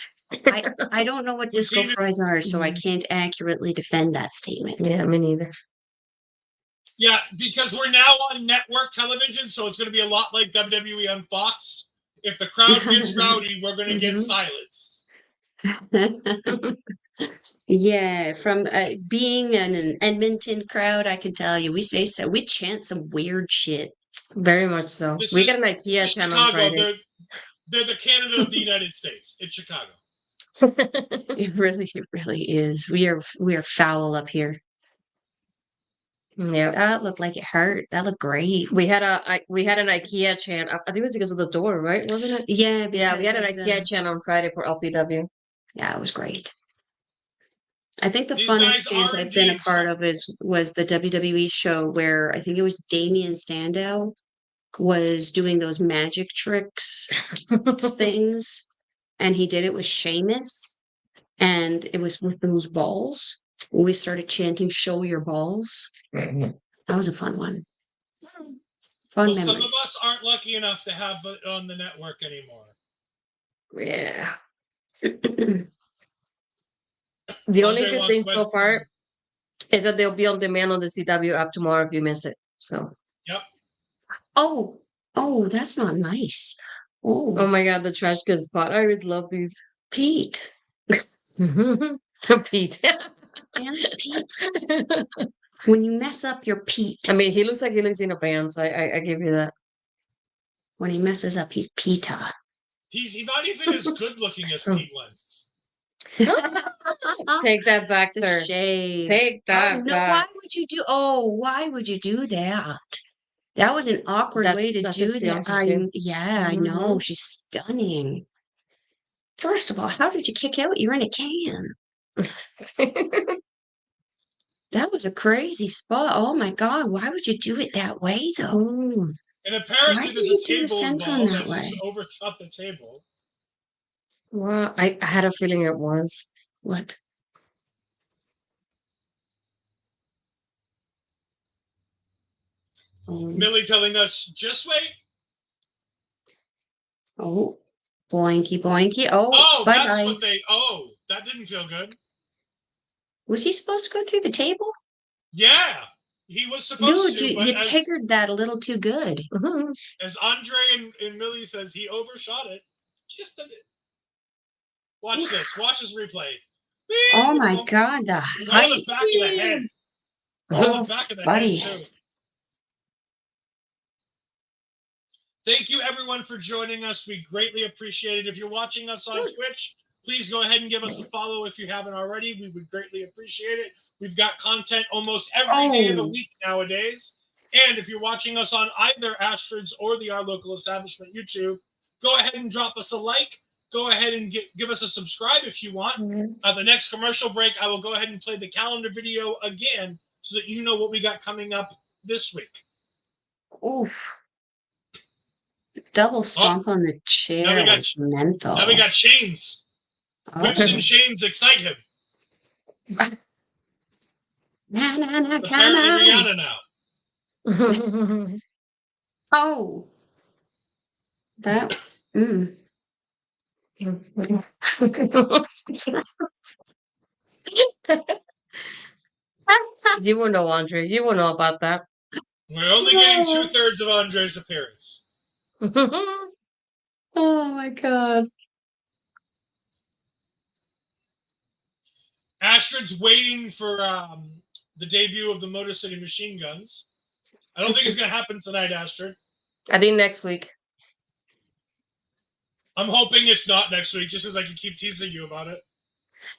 I don't know what disco Poutine- fries are, so I can't accurately defend that statement. Yeah, me neither. Yeah, because we're now on network television, so it's going to be a lot like WWE on Fox. If the crowd gets rowdy, we're going to get silence. Yeah, from being an Edmonton crowd, I can tell you, we chant some weird shit. Very much so. This We is- got an IKEA channel on Chicago, Friday. they're the Canada of the United States. It's Chicago. It really is. We are foul up here. Yeah. That looked like it hurt. That looked great. We had an IKEA chant. I think it was because of the door, right? Wasn't it? Yeah, Yeah, we had an because of IKEA chant on Friday for LPW. Yeah, it was great. I think the These funnest guys chant are I've been a indeed- part of was the WWE show where I think it was Damian Sandow was doing those magic tricks things, and he did it with Sheamus, and it was with those balls. We started chanting "Show your balls." That was a fun one. Fun Well, memories. some of us aren't lucky enough to have it on the network anymore. Yeah. The only Andre good wants thing so West- far is that they'll be on demand on the CW app tomorrow if you miss it. So. Yep. Oh, that's not nice. Oh Oh, my God, the trash goods spot. I always love these. Pete. Pete. Damn it, Pete. When you mess up your Pete. I mean, he looks like he lives in a band, so I give you that. When he messes up, he's Peta. He's not even as good looking as Pete Wentz. Take that back, The sir. shade. Take that Oh, no, back. why would you do? Oh, why would you do that? That was an awkward way to That's do his that. fiancé, too. I know. Mhm. She's stunning. First of all, how did you kick out? You're in a can. That was a crazy spot. Oh my God. Why would you do it that way, though? Ooh. And Why apparently did there's he a do the table senton involved that as he's way? overshot the table. Well, I had a feeling it was. What? Millie telling us, just wait. Oh, boinky, boinky. Oh, Oh, that's bye-bye. what that didn't feel good. Was he supposed to go through the table? Yeah, he was supposed Dude, to, but you as, triggered that a little too good. Mhm. as Andre and Millie says, he overshot it just a bit. Watch this. Watch this replay. Oh my God, the Right on height. the back of the head. Right on Oh, the back of the buddy. head, too. Thank you, everyone, for joining us. We greatly appreciate it. If you're watching us on Twitch, please go ahead and give us a follow if you haven't already. We would greatly appreciate it. We've got content almost every day of the Oh. week nowadays. And if you're watching us on either Astrid's or the Our Local Establishment YouTube, go ahead and drop us a like. Go ahead and give us a subscribe if you want. The next commercial break, I will go ahead and play the calendar video again so that you know what we got coming up this week. Oof. Double stomp on the chair now we got- was mental. Now we got chains. Whips Oh. and chains excite him. Na, na, na, Apparently come on. Rihanna now. Oh. That. Mm. You will know, Andre. You will know about that. We're only getting 2/3 of Andre's appearance. Oh my God. Astrid's waiting for the debut of the Motor City Machine Guns. I don't think it's going to happen tonight, Astrid. I think next week. I'm hoping it's not next week, just as I can keep teasing you about it.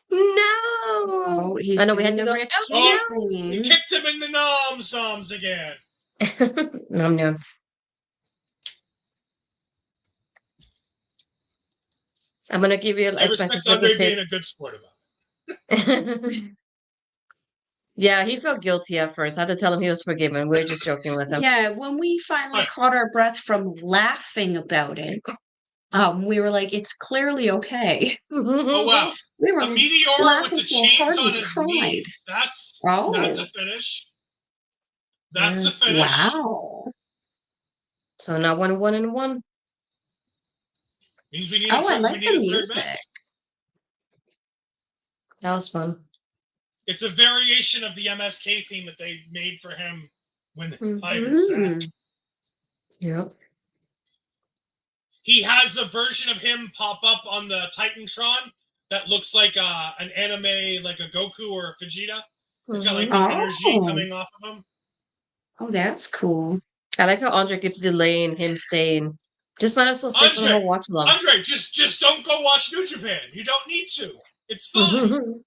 No. Oh, he's I know we had doing to the go. Rich Oh, Kid He thing. kicked him in the noms again. Nom nom. I'm gonna give you I a special respect Andre super being a good sport about it. save. Yeah, he felt guilty at first. I had to tell him he was forgiven. We were just joking with him. Yeah, when we finally Right. caught our breath from laughing about it, we were like, it's clearly okay. Oh wow. We were A meteor with laughing the so chains hard on we his cried. knees. That's Oh, a finish. That's Yes. a finish. wow. So now 1-1-1. Means we need Oh, I we like need the a third music. match. That was fun. It's a variation of the MSK theme that they made for him when they played his set. Mm. Yep. He has a version of him pop up on the Titantron that looks like an anime, like a Goku or a Vegeta. It's got like the energy coming off of him. Oh, that's cool. I like how Andre keeps delaying him staying. Just might as well stay for the whole watch along. Andre, just don't go watch New Japan. You don't need to. It's fine.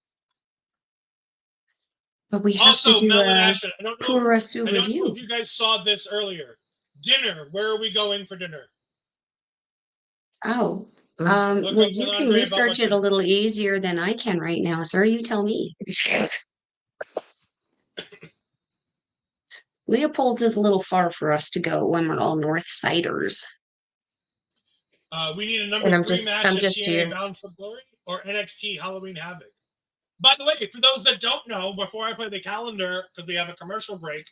But we have Also, to do Mel and a Ashton, I don't know Purasu if review. you guys saw this earlier. Dinner. Where are we going for dinner? Oh, Look well, up you with can Andre about research what it a to- little easier than I can right now, sir. You tell me. Leopold's is a little far for us to go when we're all North Siders. We need a And number I'm 3 just- match I'm at just TNA here. Bound for Glory or NXT Halloween Havoc. By the way, for those that don't know, before I play the calendar, because we have a commercial break,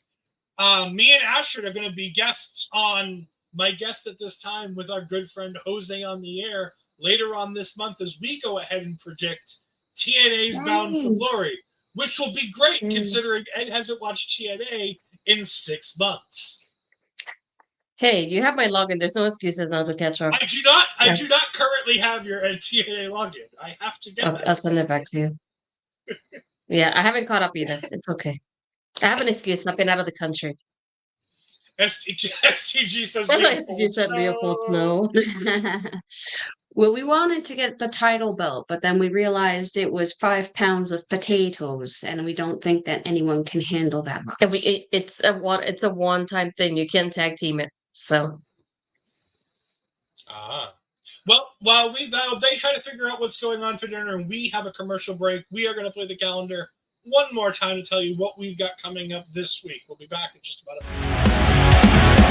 me and Astrid are going to be guests on my guest at this time with our good friend Jose on the air later on this month as we go ahead and predict TNA's Bound for Yay. Glory, which will be great Mm. considering Ed hasn't watched TNA in 6 months. Hey, you have my login. There's no excuses now to catch up. I do not currently have your TNA login. I have to get that. I'll send it back to you. Yeah, I haven't caught up either. It's okay. I have an excuse. I've been out of the country. STG says You said Leopold Snow. Well, we wanted to get the title belt, but then we realized it was 5 pounds of potatoes, and we don't think that anyone can handle that much. And it's a one-time thing. You can't tag team it. So Well, while they try to figure out what's going on for dinner and we have a commercial break, we are going to play the calendar one more time to tell you what we've got coming up this week. We'll be back in just about a minute.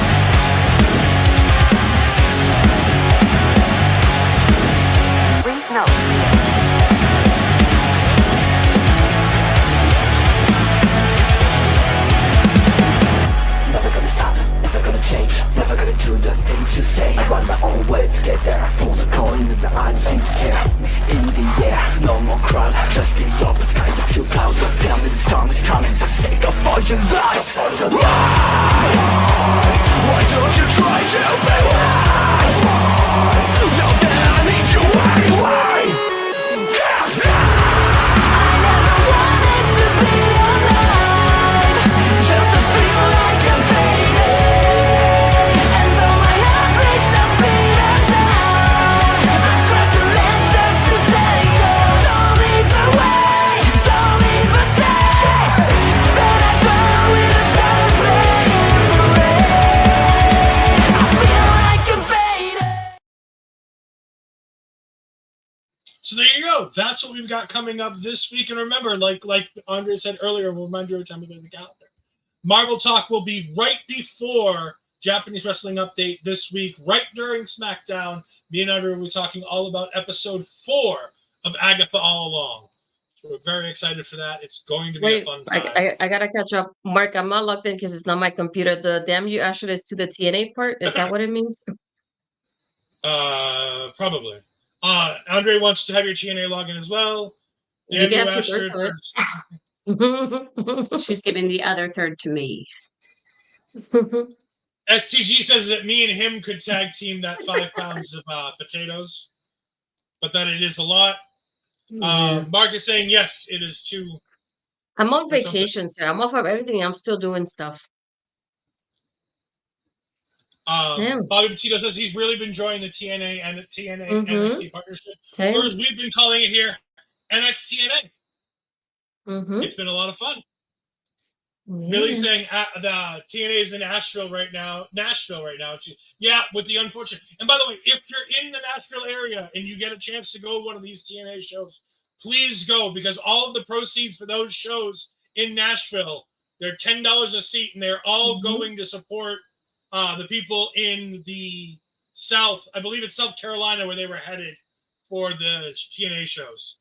Please note. Never gonna stop, never gonna change, never gonna do the things you say. I run my own way to get there. Phones are calling and I don't seem to care. In the air, no more crowd, just the opposite kind of few clouds. So tell me this time is coming, for the sake of all your lies. Why don't you try to be wise? Now that I need you, why? So there you go. That's what we've got coming up this week. And remember, like Andre said earlier, we'll remind you every time we go to the calendar. Marvel Talk will be right before Japanese Wrestling Update this week, right during SmackDown. Me and Andre will be talking all about episode 4 of Agatha All Along. So we're very excited for that. It's going to be a fun time. I gotta catch up. Mark, I'm not logged in because it's not my computer. The damn you Astrid is to the TNA part. Is that what it means? Probably. Andre wants to have your TNA login as well. You Damn can you, have two Astrid. thirds of She's giving the other third to me. it. STG says that me and him could tag team that 5 pounds of potatoes, but that it is a lot. Mark is saying yes, it is too. I'm on for something. vacation, sir. I'm off of everything. I'm still doing stuff. Damn. Bobby Petito says he's really been enjoying the TNA and TNA Mhm. NXT partnership, Same. or as we've been calling it here, NXTNA. Mm-hmm. It's been a lot of fun. Millie's saying the TNA is in Nashville right now. Yeah, with the unfortunate. And by the way, if you're in the Nashville area and you get a chance to go to one of these TNA shows, please go, because all of the proceeds for those shows in Nashville, they're $10 a seat, and they're all going to support the people in the South. I believe it's South Carolina where they were headed for the TNA shows.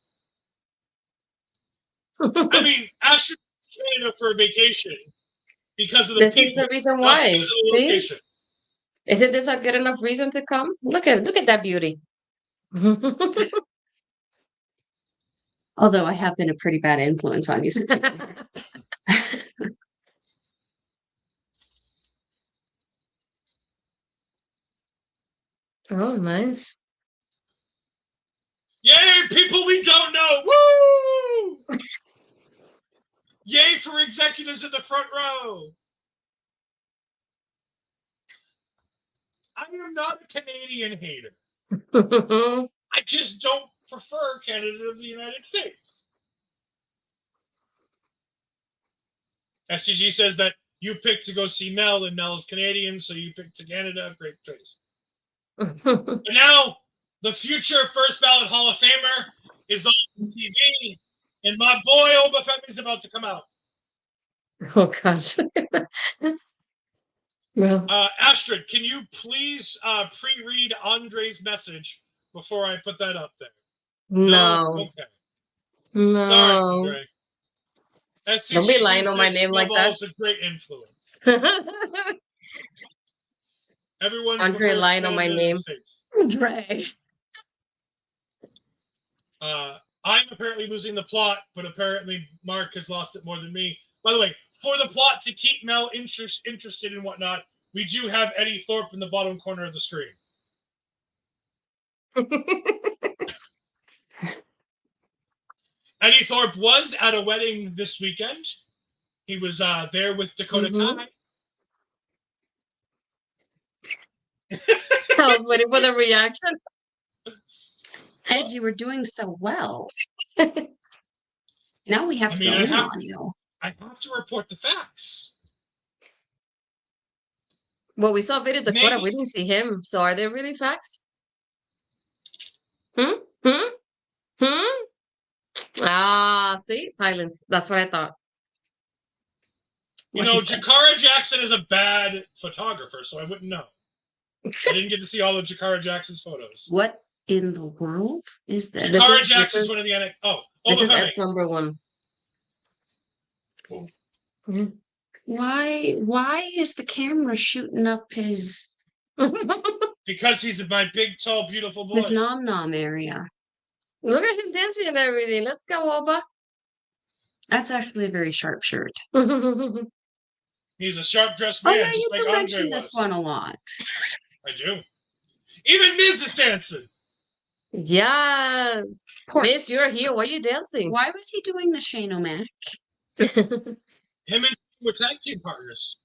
I mean, Astrid Canada for a vacation because of the This people, is the reason not why. because of the See? location. Isn't this a good enough reason to come? Look at that beauty. Although I have been a pretty bad influence on you since. Oh, nice. Yay, people we don't know! Woo! Yay for executives in the front row! I am not a Canadian hater. I just don't prefer Canada of the United States. STG says that you picked to go see Mel, and Mel is Canadian, so you picked to Canada. Great choice. But now, the future first ballot Hall of Famer is on TV, and my boy Obafemi is about to come out. Oh gosh. Well, Astrid, can you please pre-read Andre's message before I put that up there? no. Okay. No. Sorry, Andre. STG Don't be lying thinks on my name like that. Melball is a great influence. Everyone Andre prefers lying on my Canada to the name. States. Dre. I'm apparently losing the plot, but apparently Mark has lost it more than me. By the way, for the plot to keep Mel interested in whatnot, we do have Eddie Thorpe in the bottom corner of the screen. Eddie Thorpe was at a wedding this weekend. He was there with Dakota Kai. I was waiting for the reaction. Ed, you were doing so well. Now we have to go in on you. I have to report the facts. Well, we saw Vita Dakota. Maybe. We didn't see him. So are they really facts? Ah, see? Silence. That's what I thought. You know, Jakara Jackson is a bad photographer, so I wouldn't know. I didn't get to see all of Jakara Jackson's photos. What in the world is that? Jakara Jackson's one of the NXT. This is Obafemi. F number 1. Why is the camera shooting up his Because he's my big, tall, beautiful boy. his nom nom area? Look at him dancing and everything. Let's go, Oba. That's actually a very sharp shirt. He's a sharp-dressed Oh man, yeah, you just do like Andre mention was. this one a lot. I do. Even Miz is dancing. Yes. Miss, you're here. Why are you dancing? Why was he doing the Shane O'Mac? Him and were tag team partners.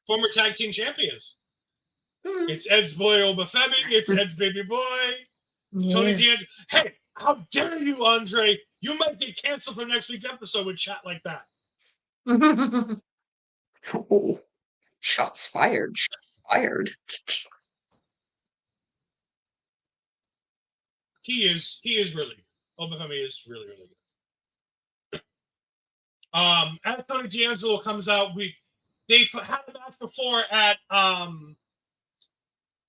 Former tag team champions. It's Ed's boy Obafemi. It's Ed's baby boy. Tony D'Angelo. Hey, how dare you, Andre? You might get canceled from next week's episode with chat like that. Oh, shots fired. Shots fired. He is really good. Obafemi is really, really good. As Tony D'Angelo comes out, they had a match before at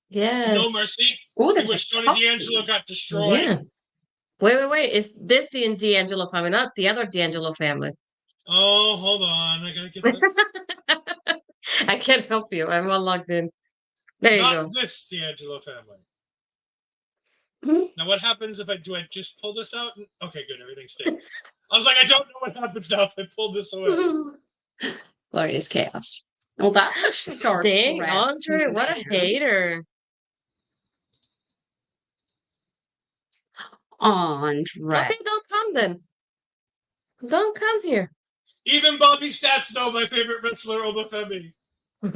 Yes. No Mercy, Oh, in that's which a Tony tough D'Angelo scene. got destroyed. Yeah. Wait. Is this the D'Angelo family, not the other D'Angelo family? Oh, hold on. I gotta get that. I can't help you. I'm all logged in. There you Not go. this D'Angelo family. Mhm. Now, what happens if do I just pull this out? Okay, good. Everything stays. I was like, I don't know what happens now if I pull this away. Glorious chaos. Well, that's a sharp Dang, threat Andre, what a there. hater. Andre. Okay, don't come then. Don't come here. Even Bobby Stats know my favorite wrestler, Obafemi. I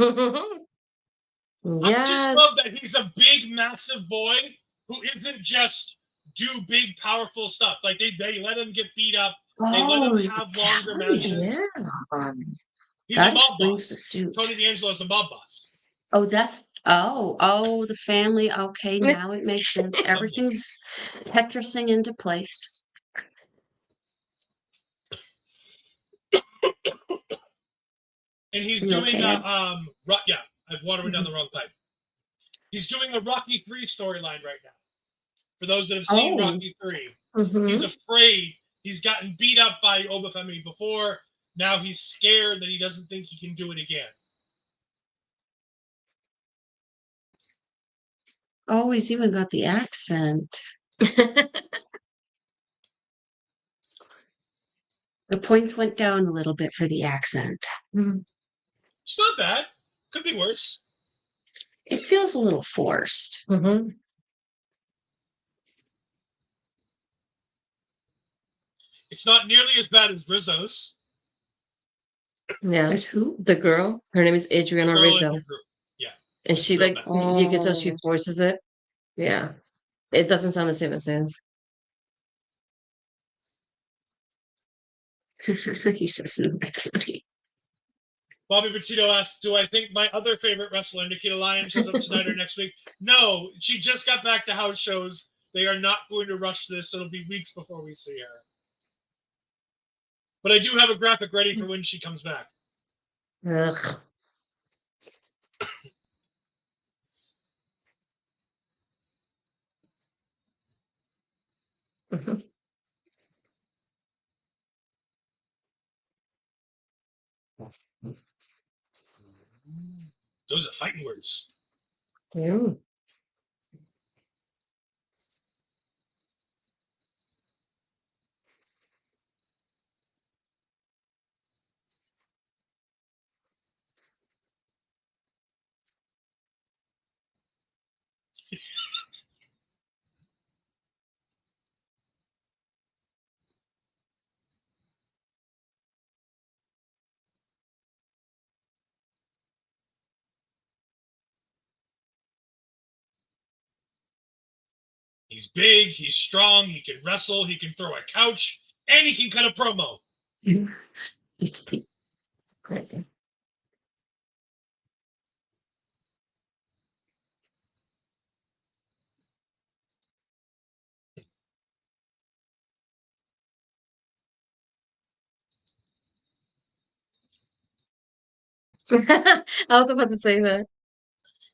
just Yes. love that he's a big, massive boy who isn't just do big, powerful stuff. Like they let him get beat up They let him he's have longer Italian. matches. Yeah. He's That a mob explains the boss. suit. Tony D'Angelo's a mob boss. Oh, the family. Okay, now it makes sense. Everything's Tetrising into place. And he's You doing okay? I water went down the wrong pipe. He's doing a Rocky 3 storyline right now. For those that have seen Oh. Rocky 3, Mhm. he's afraid. He's gotten beat up by Obafemi before. Now he's scared that he doesn't think he can do it again. Oh, he's even got the accent. The points went down a little bit for the accent. It's not bad. Could be worse. It feels a little forced. Mhm. It's not nearly as bad as Rizzo's. Yeah. As who? The girl, her name is The Adriana girl in Rizzo, your group. Yeah. and she real like bad. you can tell she Oh. forces it. Yeah, it doesn't sound the same as his. He says no. Bobby Petito asks, do I think my other favorite wrestler, Nikita Lyon, shows up tonight or next week? No, she just got back to house shows. They are not going to rush this. It'll be weeks before we see her. But I do have a graphic ready for when she comes back. Ugh. Mhm. Those are fighting words. Damn. He's big, he's strong, he can wrestle, he can throw a couch, and he can cut a promo. It's the I was about to say that.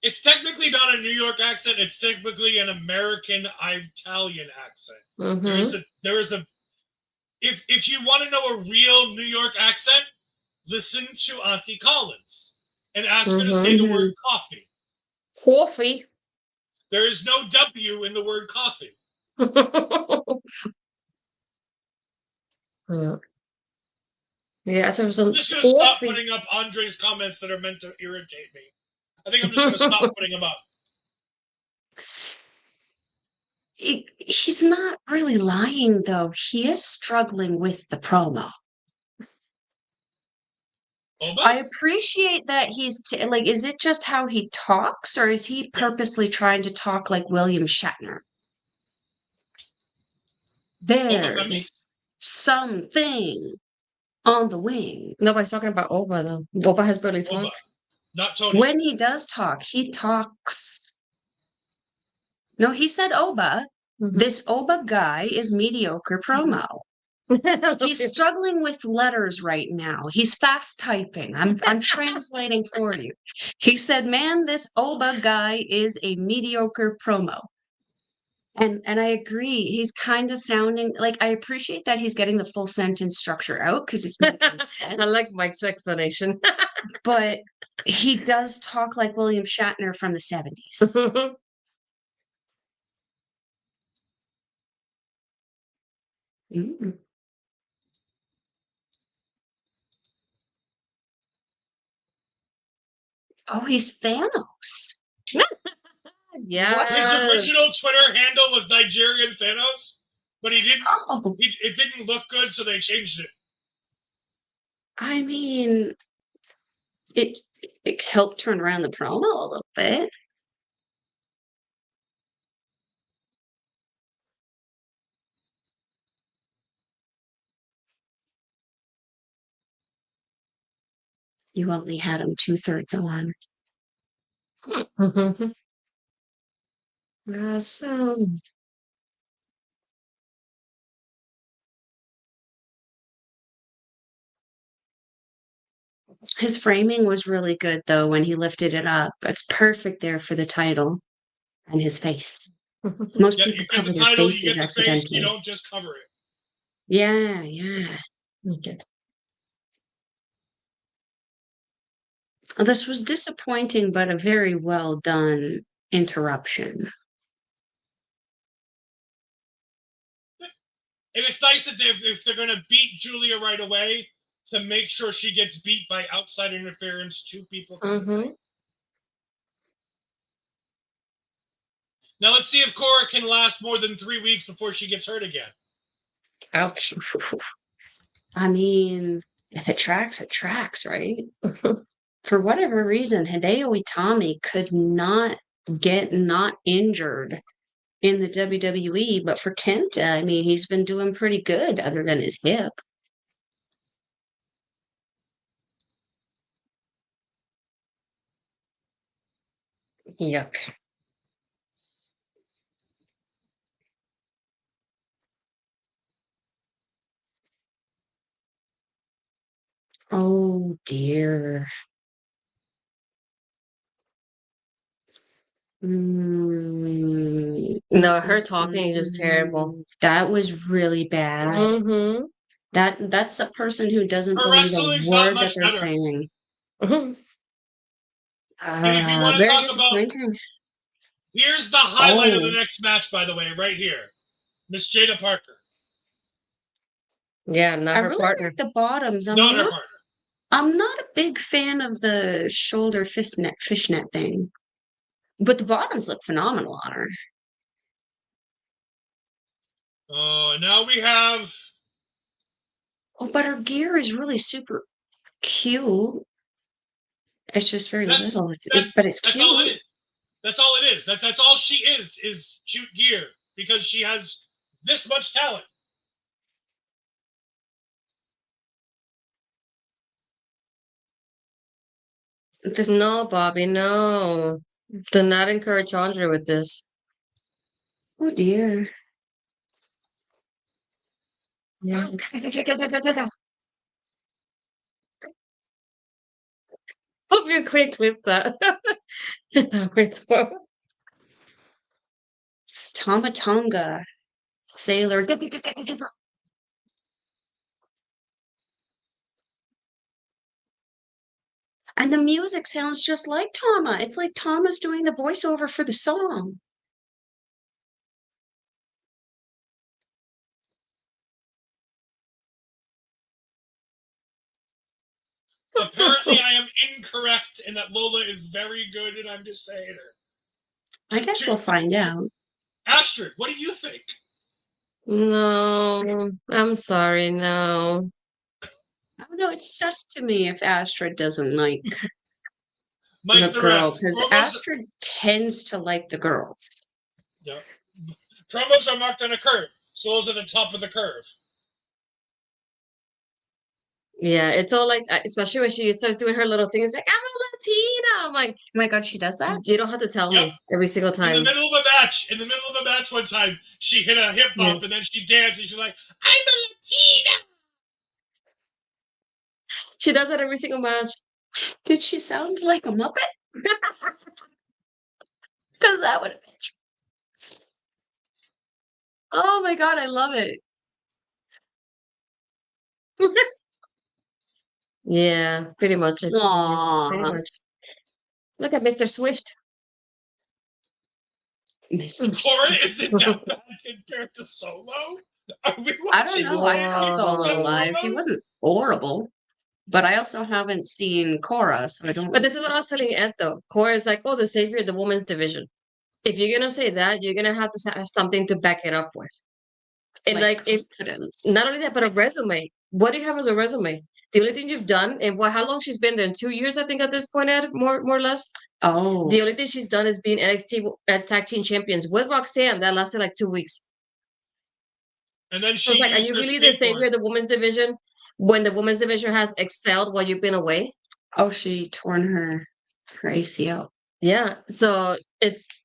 It's technically not a New York accent, it's technically an American Italian accent. Mhm. There is a if you want to know a real New York accent, listen to Auntie Collins and ask her to say the word coffee. Coffee. There is no W in the word coffee. Yeah, so some I'm just going to stop coffee. putting up Andre's comments that are meant to irritate me. I think I'm just going to stop putting them up. He's not really lying, though. He is struggling with the promo. Oba? I appreciate that he's like, is it just how he talks, or is he purposely trying to talk like William Shatner? Femi? There's something on the wing. Nobody's talking about Oba though. Oba has barely Oba. talked. Not Tony. When he does talk, he talks. No, he said Oba. Mhm. This Oba guy is mediocre promo. He's struggling with letters right now. He's fast typing. I'm translating for you. He said, "Man, this Oba guy is a mediocre promo." And I agree. He's kind of sounding like, I appreciate that he's getting the full sentence structure out because it's making sense. I like Mike's explanation. But he does talk like William Shatner from the 70s. Mm. Oh, he's Thanos. Yeah. His original Twitter handle was Nigerian Thanos, but he didn't. Oh, It didn't look good, so they changed it. I mean, it helped turn around the promo a little bit. You only had him 2/3 on. Awesome. His framing was really good, though, when he lifted it up. It's perfect there for the title and his face. Most Yeah, people you get cover the their title, you faces get the face, you accidentally. don't just cover it. Yeah, yeah. Okay. This was disappointing, but a very well done interruption. And it's nice that if they're going to beat Giulia right away, to make sure she gets beat by outside interference, 2 people kind of thing. Now let's see if Cora can last more than 3 weeks before she gets hurt again. Ouch. I mean, if it tracks, right? For whatever reason, Hideo Itami could not get not injured in the WWE, but for Kenta, I mean, he's been doing pretty good other than his hip. Yuck. Oh dear. No, her talking is just terrible. That was really bad. That's a person who doesn't Her believe a wrestling's not word that much they're better. saying. And if you want to Very talk about, disappointing. here's the highlight of the Oh. next match, by the way, right here. Miss Jaida Parker. Yeah, not I her really partner. like the bottoms. Not her partner. I'm not a big fan of the shoulder fishnet thing, but the bottoms look phenomenal on her. Oh, now we have. Oh, but her gear is really super cute. It's just very little. But it's That's all it cute. is. That's all it is. That's all she is cute gear, because she has this much talent. No, Bobby, no. Do not encourage Andre with this. Oh dear. Yeah. Hope you quick clip that. It's Tamatonga. Sailor. And the music sounds just like Tama. It's like Tama's doing the voiceover for the song. Apparently, I am incorrect in that Lola is very good, and I'm just a hater. I guess we'll find out. Astrid, what do you think? No, I'm sorry, no. I don't know. It's sus to me if Astrid doesn't like Mike the girl, Ref. because Astrid tends to like the girls. Yeah. Promos are marked on a curve, so those are the top of the curve. Yeah, it's all like, especially when she starts doing her little thing, it's like, I'm a Latina. I'm like, Oh my God, she does that? you don't have to tell me every single time. In the middle of a match one time, she hit a hip bump and then she danced and she's like, I'm a Latina. She does that every single match. Did she sound like a Muppet? Because that would have been. Oh my God, I love it. Yeah, pretty much. It's pretty Aww. much. Look at Mr. Swift. Cora isn't that bad compared to Solo? Are we I don't watching know. the I same saw Solo live. He promos? wasn't horrible, but I also haven't seen Cora, so I don't. But this is what I was telling Ed, though. Cora is like, oh, the savior of the women's division. If you're gonna say that, you're gonna have to have something to back it up with. And like, if confidence. not only that, but a resume. What do you have as a resume? The only thing you've done, and how long she's been there? 2 years, I think, at this point, Ed, more or less. Oh, The only thing she's done is being NXT Tag Team Champions with Roxanne. That lasted like 2 weeks. And then So she it's like, are used you her really the savior skateboard. of the women's division when the women's division has excelled while you've been away? Oh, she torn her ACL. Yeah, so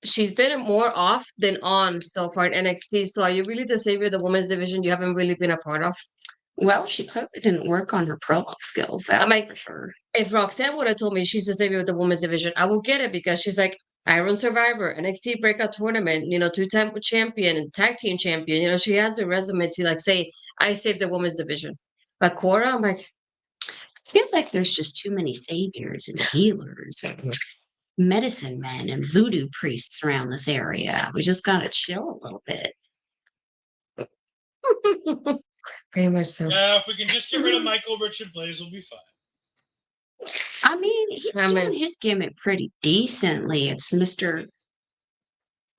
she's been more off than on so far in NXT. So are you really the savior of the women's division you haven't really been a part of? Well, she clearly didn't work on her promo skills. That's I'm like, for sure. if Roxanne would have told me she's the savior of the women's division, I would get it because she's like Iron Survivor, NXT Breakout Tournament, 2-time champion and tag team champion. She has a resume to like say, I saved the women's division. But Cora, I'm like, I feel like there's just too many saviors and healers and medicine men and voodoo priests around this area. We just gotta chill a little bit. pretty much so. Yeah, if we can just get rid of Michael Richard Blaze, we'll be fine. I mean, he's doing his gimmick pretty decently. It's Mr.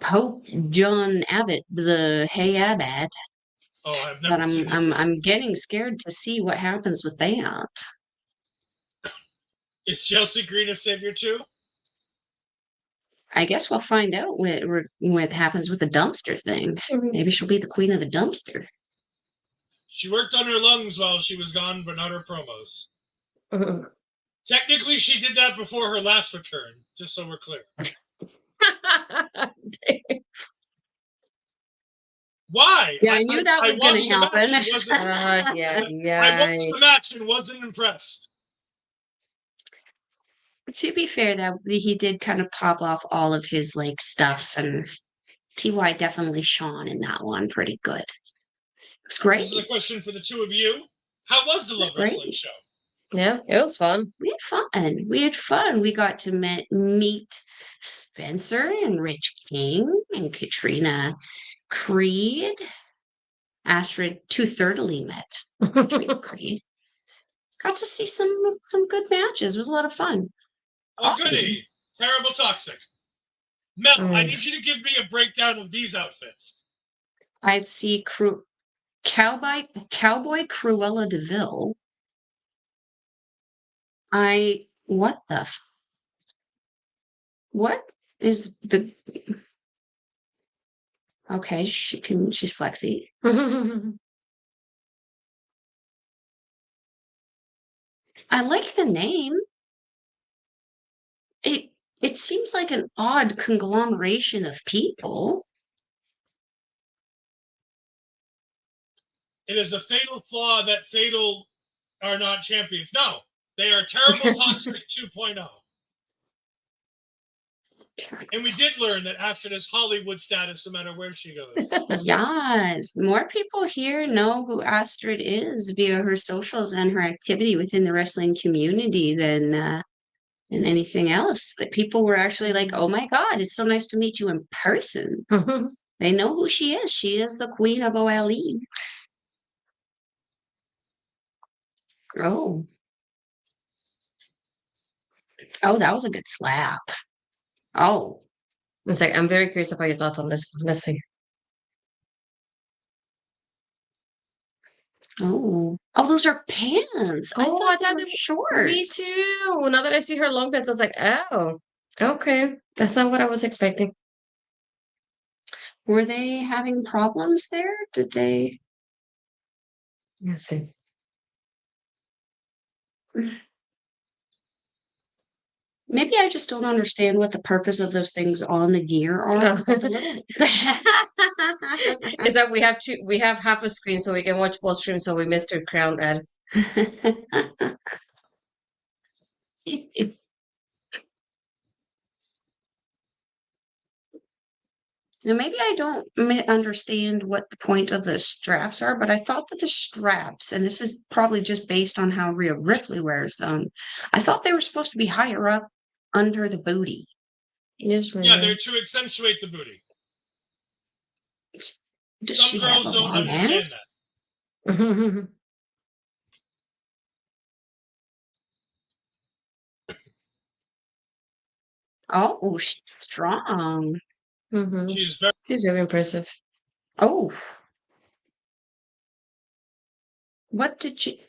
Pope John Abbott, the Hey Abbott. Oh, I've But never seen this movie. I'm getting scared to see what happens with that. Is Chelsea Green a savior too? I guess we'll find out what happens with the dumpster thing. Maybe she'll be the queen of the dumpster. She worked on her lungs while she was gone, but not her promos. Technically, she did that before her last return, just so we're clear. Why? Yeah, I knew that was going to happen. I watched the match and wasn't impressed. To be fair, that he did kind of pop off all of his like stuff, and TY definitely shone in that one pretty good. It was great. This is a question for the two of you. How was the Love Wrestling show? Yeah, it was fun. We had fun. We got to meet Spencer and Rich King and Katrina Creed. Astrid two-thirdly met Katrina Creed. Got to see some good matches. It was a lot of fun. Oh, goody. Terrible Toxic. Mel, I need you to give me a breakdown of these outfits. I'd see Cowboy Cruella DeVille. What is the... Okay, she's flexy. I like the name. It seems like an odd conglomeration of people. It is a fatal flaw that Fatal are not champions. No, they are Terrible Toxic 2.0. And we did learn that Astrid has Hollywood status no matter where she goes. Yes, more people here know who Astrid is via her socials and her activity within the wrestling community than anything else. That people were actually like, "Oh my God, it's so nice to meet you in person." They know who she is. She is the queen of OLE. Oh, that was a good slap. Oh. It's like, I'm very curious about your thoughts on this one. Let's see. Oh, those are pants. I thought they were shorts. Me too. Now that I see her long pants, I was like, oh, okay. That's not what I was expecting. Were they having problems there? Did they? Let's see. Maybe I just don't understand what the purpose of those things on the gear are. Is that we have half a screen so we can watch both streams, so we missed her crown ad. Now, maybe I don't understand what the point of the straps are, but I thought that the straps, and this is probably just based on how Rhea Ripley wears them, I thought they were supposed to be higher up under the booty. Usually. Yeah, they're to accentuate the booty. Does Some girls don't understand that. Oh, she's strong. She's very impressive. Oh. What did she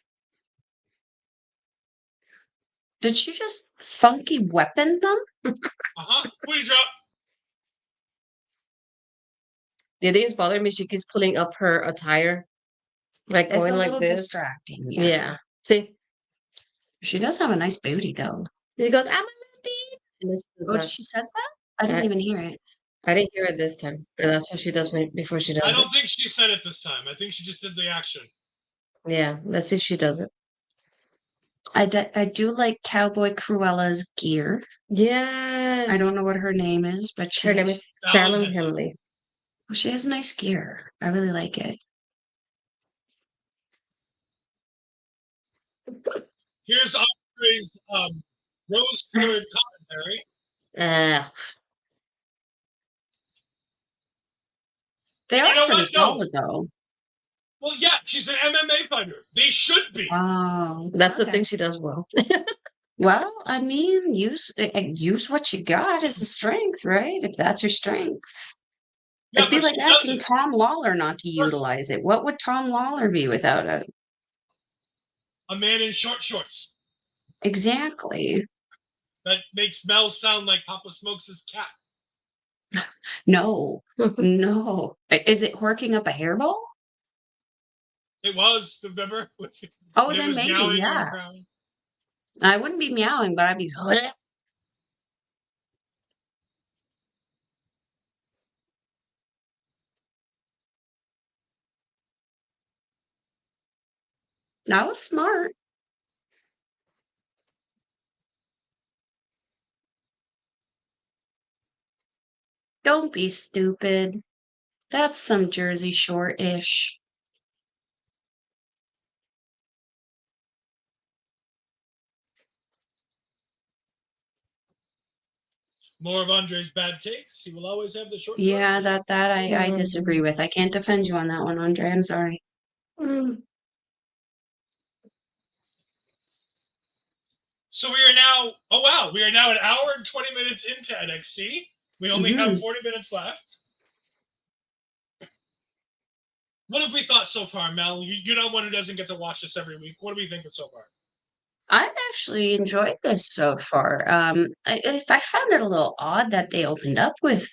just funky weapon them? Booty drop. The things bother me. She keeps pulling up her attire, like It's going a like little this. distracting. Yeah. See, She does have a nice booty, though. She goes, I'm a lady. And then she does Oh, that. she said that? I didn't I- even hear it. I didn't hear it this time. And that's what she does before she does I it. don't think she said it this time. I think she just did the action. Yeah, let's see if she does it. I do like Cowboy Cruella's gear. Yes. I don't know what her name is, but Her name is Fallon Fallon Henley. she has nice gear. I really like it. Here's Andre's rose-colored commentary. They You are know pretty what? No. solid, though. Well, yeah, she's an MMA fighter. They should be. Wow. That's the okay. thing she does well. Well, I mean, use what you got as a strength, right? If that's your strength. Yeah, It'd be but like she asking doesn't. Tom Lawler not to utilize it. What would Tom Lawler be without it? A man in short shorts. Exactly. That makes Mel sound like Papa Smokes' cat. No, no. Is it horking up a hairball? It was, remember? Oh, When it then was maybe, meowing yeah. or crowing. I wouldn't be meowing, but I'd be. That was smart. Don't be stupid. That's some Jersey Shore-ish. More of Andre's bad takes. He will always have the short Yeah, shorts. that I disagree with. I can't defend you on that one, Andre. I'm sorry. So we are now, oh wow, we are now an hour and 20 minutes into NXT. We only have 40 minutes left. What have we thought so far, Mel? You're not one who doesn't get to watch this every week. What are we thinking so far? I've actually enjoyed this so far. I found it a little odd that they opened up with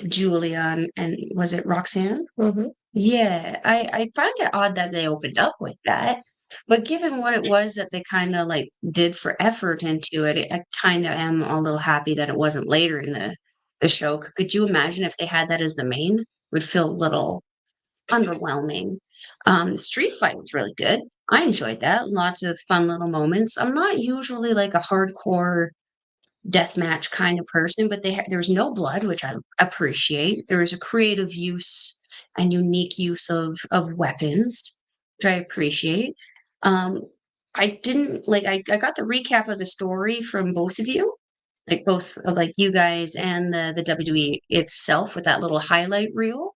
Giulia and was it Roxanne? Mm-hmm. Yeah, I find it odd that they opened up with that. But given what it was that they kind of like did for effort into it, I kind of am a little happy that it wasn't later in the show. Could you imagine if they had that as the main? Would feel a little underwhelming. The street fight was really good. I enjoyed that. Lots of fun little moments. I'm not usually like a hardcore deathmatch kind of person, but there was no blood, which I appreciate. There was a creative use and unique use of weapons, which I appreciate. I didn't like I got the recap of the story from both of you, like both like you guys and the WWE itself with that little highlight reel.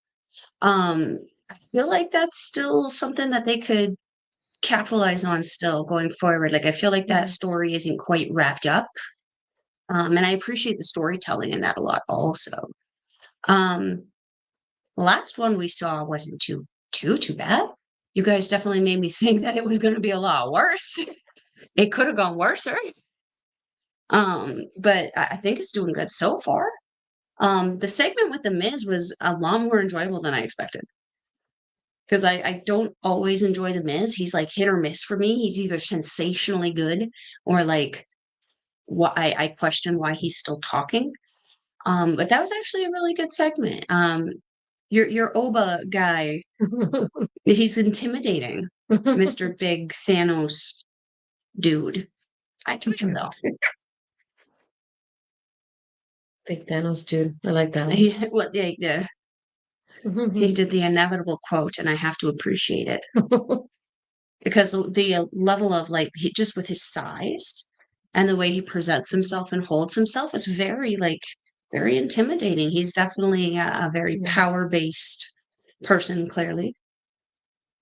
I feel like that's still something that they could capitalize on still going forward. Like I feel like that story isn't quite wrapped up. And I appreciate the storytelling in that a lot also. The last one we saw wasn't too bad. You guys definitely made me think that it was going to be a lot worse. It could have gone worse. But I think it's doing good so far. The segment with the Miz was a lot more enjoyable than I expected. Because I don't always enjoy the Miz. He's like hit or miss for me. He's either sensationally good or like I question why he's still talking. But that was actually a really good segment. Your Oba guy, he's intimidating, Mr. Big Thanos dude. I told him though. Big Thanos dude. I like that. He did the inevitable quote, and I have to appreciate it because the level of like just with his size and the way he presents himself and holds himself is very intimidating. He's definitely a very power-based person, clearly.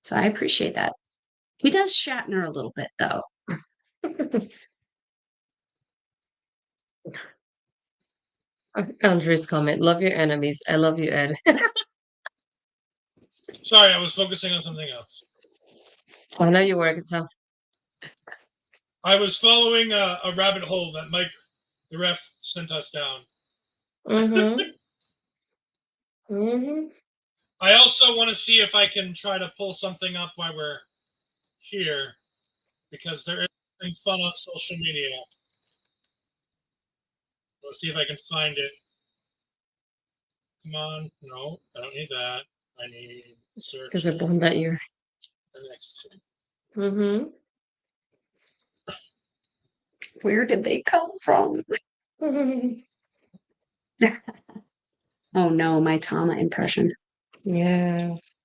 So I appreciate that. He does Shatner a little bit, though. Andre's comment. Love your enemies. I love you, Ed. Sorry, I was focusing on something else. I know you were, I can tell. I was following a rabbit hole that Mike, the ref, sent us down. I also want to see if I can try to pull something up while we're here, because there is having fun on social media. Let's see if I can find it. Come on. No, I don't need that. I need search Because they're born that year. the next two. Mm-hmm. Where did they come from? Oh no, my Tama impression. Yes.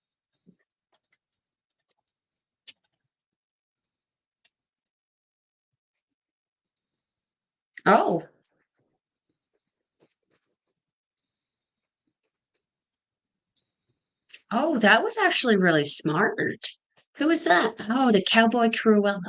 Oh. Oh, that was actually really smart. Who was that? Oh, the Cowboy Cruella.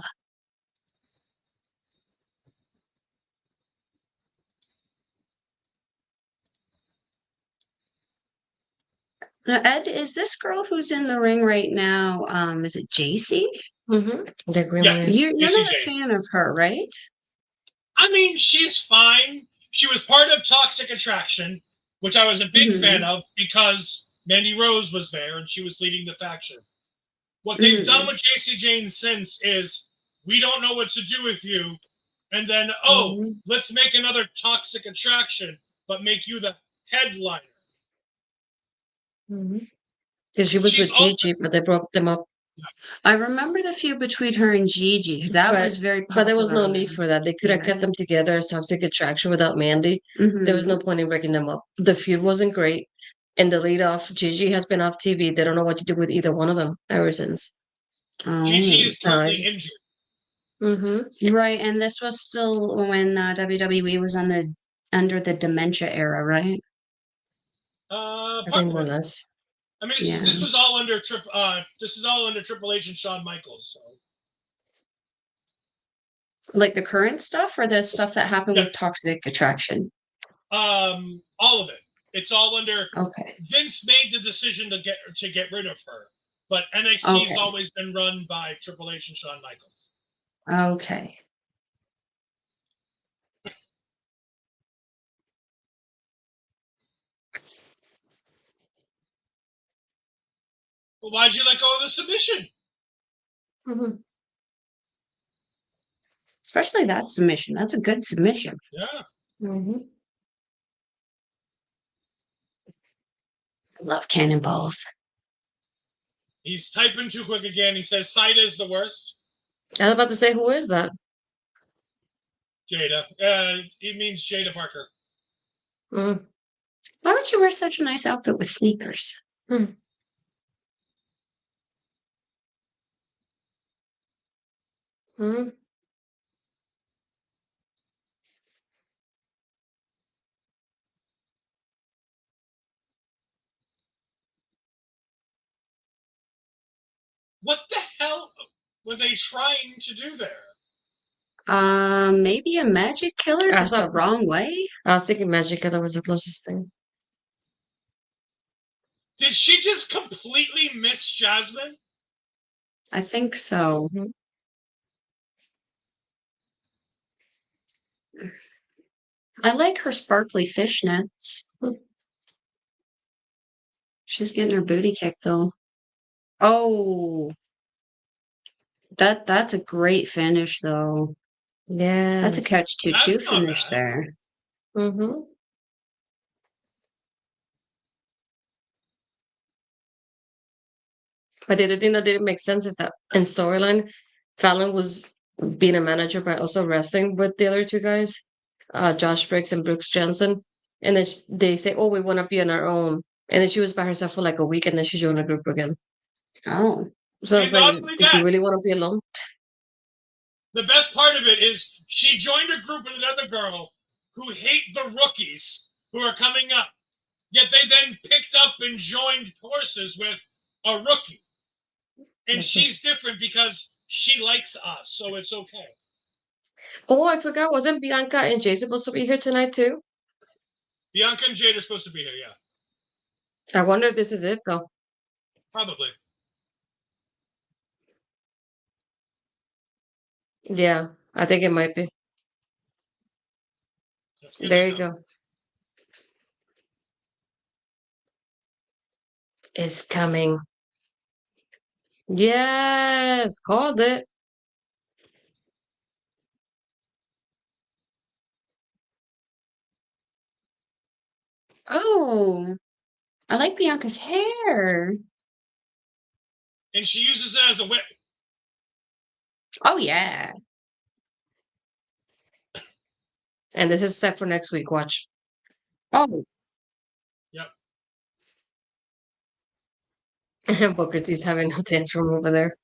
Now, Ed, is this girl who's in the ring right now? Is it Jacy? Mm-hmm. The green Yeah. one. You're Jacy not a Jayne. fan of her, right? I mean, she's fine. She was part of Toxic Attraction, which I was a big fan of because Mandy Rose was there and she was leading the faction. What they've done with Jacy Jayne since is we don't know what to do with you, and then let's make another Toxic Attraction, but make you the headliner. Because she was She's with Gigi, but they broke them up. I remember the feud between her and Gigi because that was very popular. But there was no need for that. They could have kept them together as Toxic Attraction without Mandy. There was no point in breaking them up. The feud wasn't great. And the lead off, Gigi has been off TV. They don't know what to do with either one of them ever since. Gigi is currently injured. Mm-hmm. Right, and this was still when WWE was under the dementia era, right? I think more or less. I mean, this was all under Triple H and Shawn Michaels. So. Like the current stuff, or the stuff that happened with Toxic Attraction? All of it. It's all under. Okay. Vince made the decision to get rid of her, but NXT has always been run by Triple H and Shawn Michaels. Okay. Well, why'd you let go of the submission? Especially that submission. That's a good submission. Yeah. I love cannonballs. He's typing too quick again. He says Saida is the worst. I was about to say, who is that? Jaida. He means Jaida Parker. Why would you wear such a nice outfit with sneakers? What the hell were they trying to do there? Maybe a magic killer, just the wrong way? I was thinking magic killer was the closest thing. Did she just completely miss Jazmyn? I think so. I like her sparkly fishnets. She's getting her booty kicked though. Oh, that's a great finish though. Yeah, that's a catch 2-2 finish there. But the other thing that didn't make sense is that in storyline, Fallon was being a manager, but also wrestling with the other two guys, Josh Briggs and Brooks Jensen. And then they say, "Oh, we want to be on our own." And then she was by herself for like a week, and then she joined a group again. Oh, so it's like, did you really want to be alone? The best part of it is she joined a group with another girl who hate the rookies who are coming up. Yet they then picked up and joined forces with a rookie. And she's different because she likes us, so it's okay. Oh, I forgot. Wasn't Bianca and Jay supposed to be here tonight too? Bianca and Jade are supposed to be here, yeah. I wonder if this is it, though. Probably. Yeah, I think it might be. There you go. It's coming. Yes, called it. Oh, I like Bianca's hair. And she uses it as a whip. Oh, yeah. And this is set for next week. Watch. Oh, Booker T's having a tantrum over there.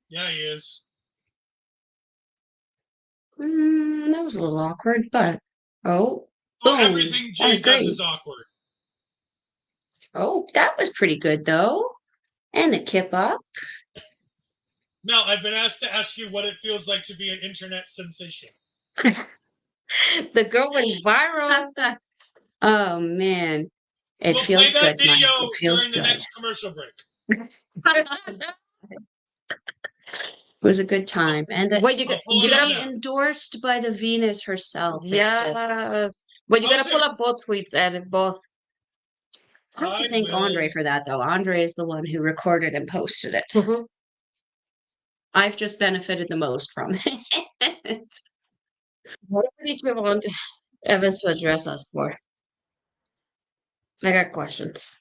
Yeah, he is. that was a little awkward, but Oh, boom. everything That was Jade does great. is awkward. Oh, that was pretty good, though. And the kip up. Mel, I've been asked to ask you what it feels like to be an internet sensation. The girl went viral. Oh, man. It We'll feels play that good, Mike. video It feels during the good. next commercial break. It was a good time. And Wait, I'll pull you it up gotta now. endorsed by the Venus herself. It just- yes. But you I'll gotta say- pull up both tweets, Ed, both. I have to I thank will- Andre for that, though. Andre is the one who recorded and posted it. Mhm. I've just benefited the most from it. What did you want Evans to address us for? I got questions.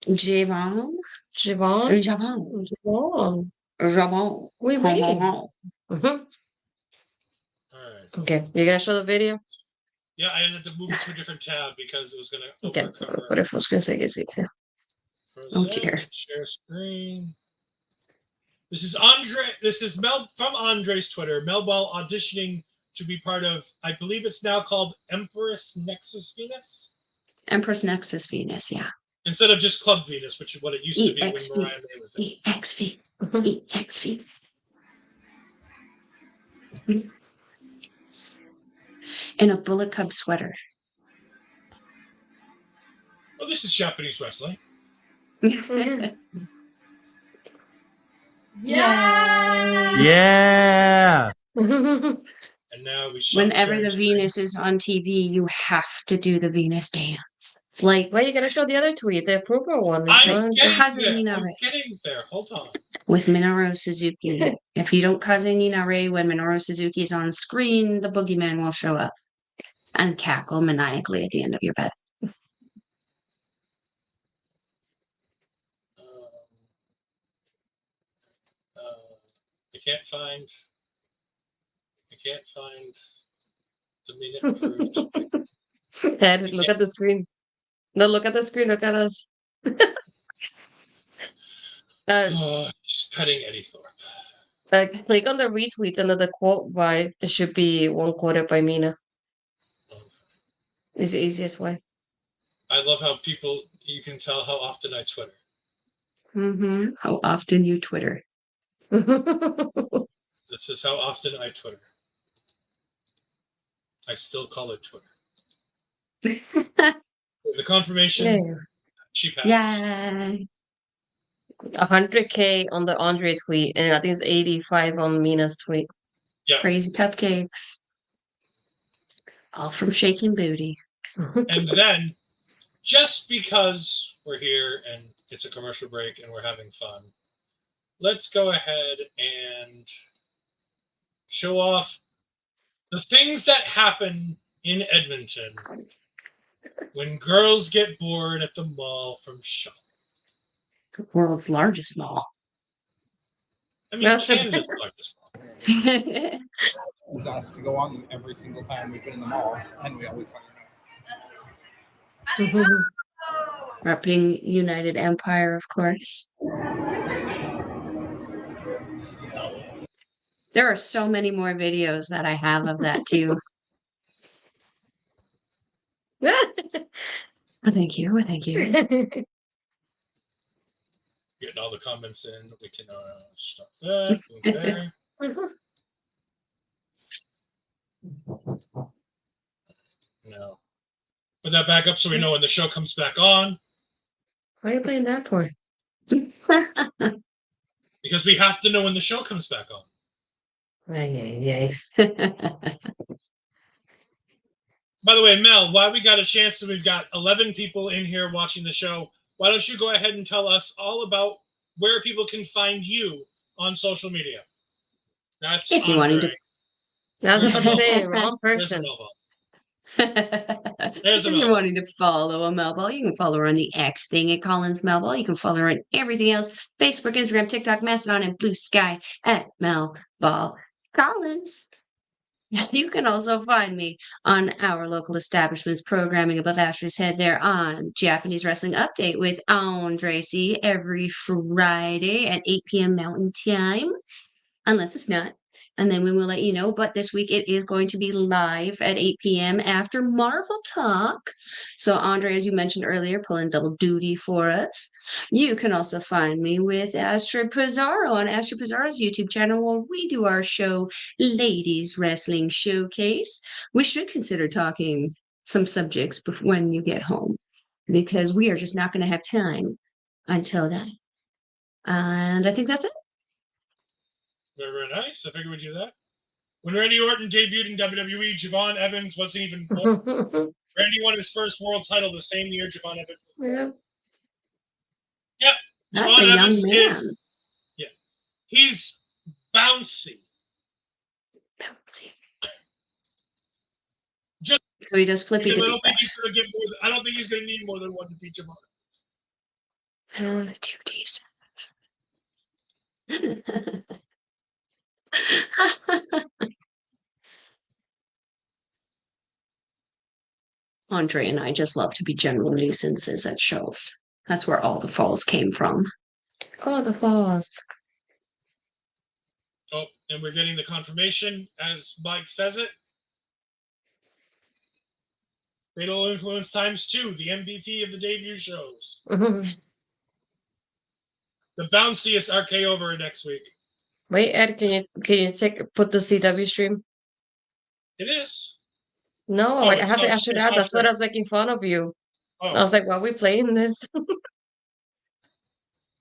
Javon? Javon? Javon. Javon. Javon. Oui, oui. Mhm. All right. Okay, you gonna show the video? Yeah, I had to move it to a different tab because it was going to Okay, overcover. what if I was gonna say Jacy too? Oh, Present, dear. share screen. This is Andre. This is Mel from Andre's Twitter. Melball auditioning to be part of, I believe it's now called Empress Nexus Venus, Empress Nexus Venus, yeah. instead of just Club Venus, which is what it used to be when EXV. Mariah May was in. EXV. Mhm. EXV. In a Bullet Cub sweater. Oh, this is Japanese wrestling. Yeah. And now we shot Whenever sharing the screen. Venus is on TV, you have to do the Venus dance. It's like Why you gotta show the other tweet, the approval one? It's I'm not- getting Cousin there. Nina I'm Ray. getting there. Hold on. with Minoru Suzuki. If you don't Kaze Nina Ray when Minoru Suzuki is on screen, the boogeyman will show up and cackle maniacally at the end of your bed. I can't find the minute approved. Ed, look at the screen. No, look at the screen. Look at us. Oh, she's petting Eddie Thorpe. Click on the retweets under the quote by it should be one quoted by Mina. It's the easiest way. I love how you can tell how often I Twitter. Mm-hmm. How often you Twitter? This is how often I Twitter. I still call it Twitter. The confirmation, Yeah. she passed. Yeah. 100K on the Andre tweet, and I think it's 85 on Mina's tweet. Yeah. Crazy cupcakes. All from shaking booty. And then, just because we're here and it's a commercial break and we're having fun, let's go ahead and show off the things that happen in Edmonton when girls get bored at the mall from shopping. The world's largest mall. I mean, Canada's largest mall. Was asked to go on them every single time we've been in the mall, and we always find out. Repping United Empire, of course. There are so many more videos that I have of that too. Oh, thank you. Oh, thank you. Getting all the comments in. We can stop that. Move there. No. Put that back up so we know when the show comes back on. Why are you playing that for? Because we have to know when the show comes back on. Ay. By the way, Mel, while we got a chance and we've got 11 people in here watching the show, why don't you go ahead and tell us all about where people can find you on social media? That's If you wanted Andre. to- I was about to say, Where's wrong person. Melball? There's a If you're Melball. wanting to follow a Melball, you can follow her on the X thing at Collins Melball. You can follow her on everything else: Facebook, Instagram, TikTok, Mastodon, and Blue Sky at Melball Collins. You can also find me on our local establishments programming above Astrid's head there on Japanese Wrestling Update with Andre C every Friday at 8 p.m. Mountain Time, unless it's not. And then we will let you know. But this week it is going to be live at 8 p.m. after Marvel Talk. So Andre, as you mentioned earlier, pulling double duty for us. You can also find me with Astrid Pizarro on Astrid Pizarro's YouTube channel, where we do our show, Ladies Wrestling Showcase. We should consider talking some subjects when you get home, because we are just not going to have time until then. And I think that's it. Very, very nice. I figured we'd do that. When Randy Orton debuted in WWE, Javon Evans wasn't even born. Randy won his first world title the same year Javon Evans was born. Yep. That's a Javon young Evans man. is, he's bouncy. Just So he does flippy because I dippy don't think stuff. he's going to get more. I don't think he's going to need more than one to beat Javon. Oh, the 2Ds. Andre and I just love to be general nuisances at shows. That's where all the falls came from. Oh, the falls. Oh, and we're getting the confirmation as Mike says it. Fatal Influence ×2, the MVP of the debut shows. Mhm. The bounciest RK over next week. Wait, Ed, can you put the CW stream? It is. No, Oh, I it's have to not- ask you it's that. not That's what free. I was making fun of you. I Oh, was like, why are we playing this?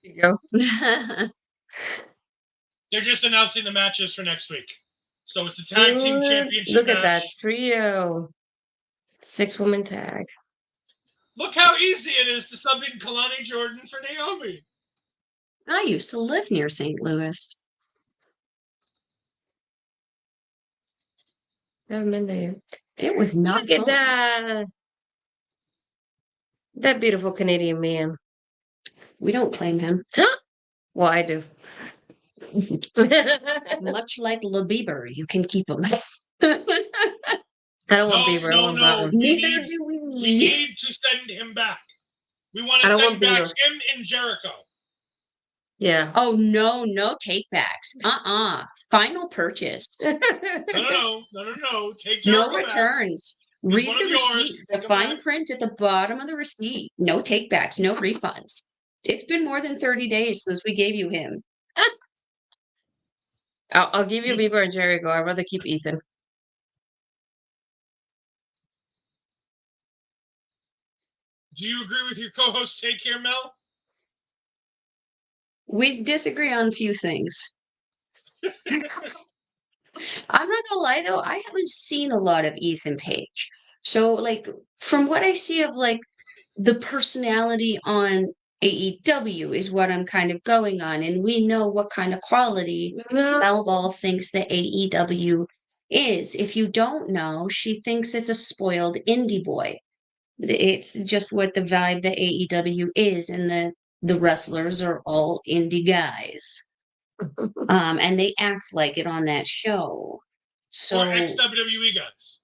Here you go. they're just announcing the matches for next week. So it's the tag team Good. championship Look at that match. trio. 6-woman tag. Look how easy it is to sub in Kalani Jordan for Naomi. I used to live near St. Louis. Haven't been there. It was not Look at fun. that. That beautiful Canadian man. We don't claim him. Well, I do. Much like Le Bieber, you can keep him. I don't want No, Bieber. I no, want no. Bauer. Neither do We we. need to send him back. We want to I don't send want back Bieber. him and Jericho. Yeah. Oh, no takebacks. Final purchase. No. Take No Jericho back. returns. He's Read one the of yours. receipt, the Take him fine back. print at the bottom of the receipt. No takebacks, no refunds. It's been more than 30 days since we gave you him. I'll give you Bieber and Jericho. I'd rather keep Ethan. Do you agree with your co-host take here, Mel? We disagree on a few things. I'm not gonna lie though, I haven't seen a lot of Ethan Page. So like from what I see of like the personality on AEW is what I'm kind of going on, and we know what kind of quality No. Melball thinks the AEW is. If you don't know, she thinks it's a spoiled indie boy. It's just what the vibe the AEW is, and the wrestlers are all indie guys. And they act like it on that show. So Or ex-WWE guys?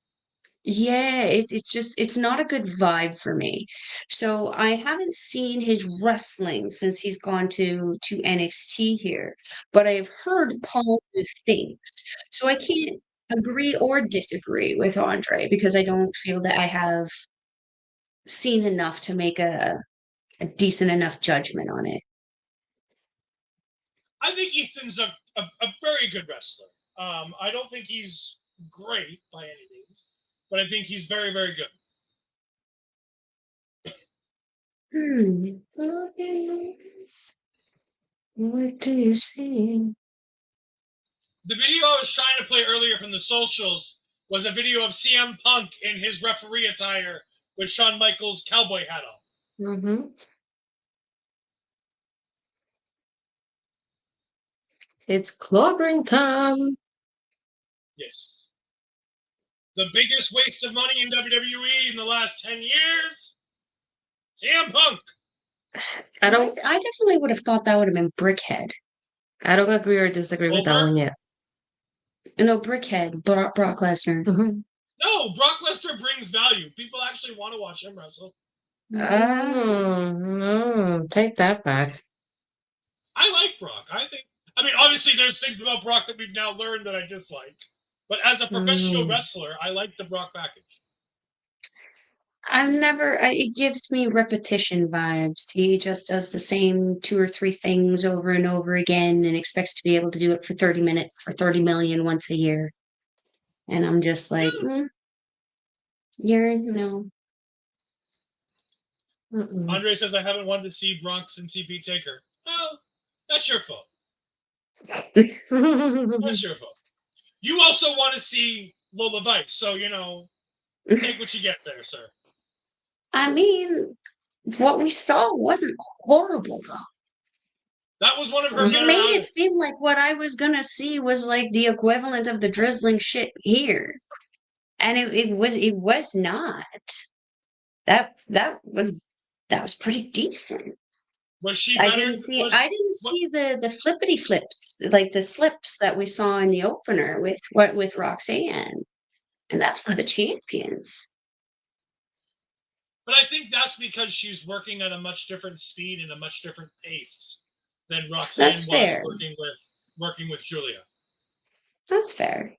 yeah, it's not a good vibe for me. So I haven't seen his wrestling since he's gone to NXT here, but I've heard positive things. So I can't agree or disagree with Andre because I don't feel that I have seen enough to make a decent enough judgment on it. I think Ethan's a very good wrestler. I don't think he's great by any means, but I think he's very, very good. What do you see? The video I was trying to play earlier from the socials was a video of CM Punk in his referee attire with Shawn Michaels' cowboy hat on. Mm-hmm. It's clobbering time. Yes. the biggest waste of money in WWE in the last 10 years? CM Punk. I don't I definitely would have thought that would have been Brickhead. I don't agree or disagree with that Goldberg? one yet. No, Brickhead, Brock Lesnar. Mhm. No, Brock Lesnar brings value. People actually want to watch him wrestle. Take that back. I like Brock. I mean, obviously, there's things about Brock that we've now learned that I dislike. But as a professional wrestler, I like the Brock package. It gives me repetition vibes. He just does the same 2 or 3 things over and over again and expects to be able to do it for 30 minutes for 30 million once a year. And I'm just like, no. Andre says, I haven't wanted to see Bronx and TP Taker. Well, that's your fault. That's your fault. You also want to see Lola Vice, so, take what you get there, sir. I mean, what we saw wasn't horrible, though. That was one of her You better made it outings. seem like what I was gonna see was like the equivalent of the drizzling shit here. And it was not. That was pretty decent. Was she I better? didn't see the flippity flips, like the slips that we saw in the opener with Roxanne. And that's one of the champions. But I think that's because she's working at a much different speed and a much different pace than Roxanne That's fair. working with Giulia. That's fair.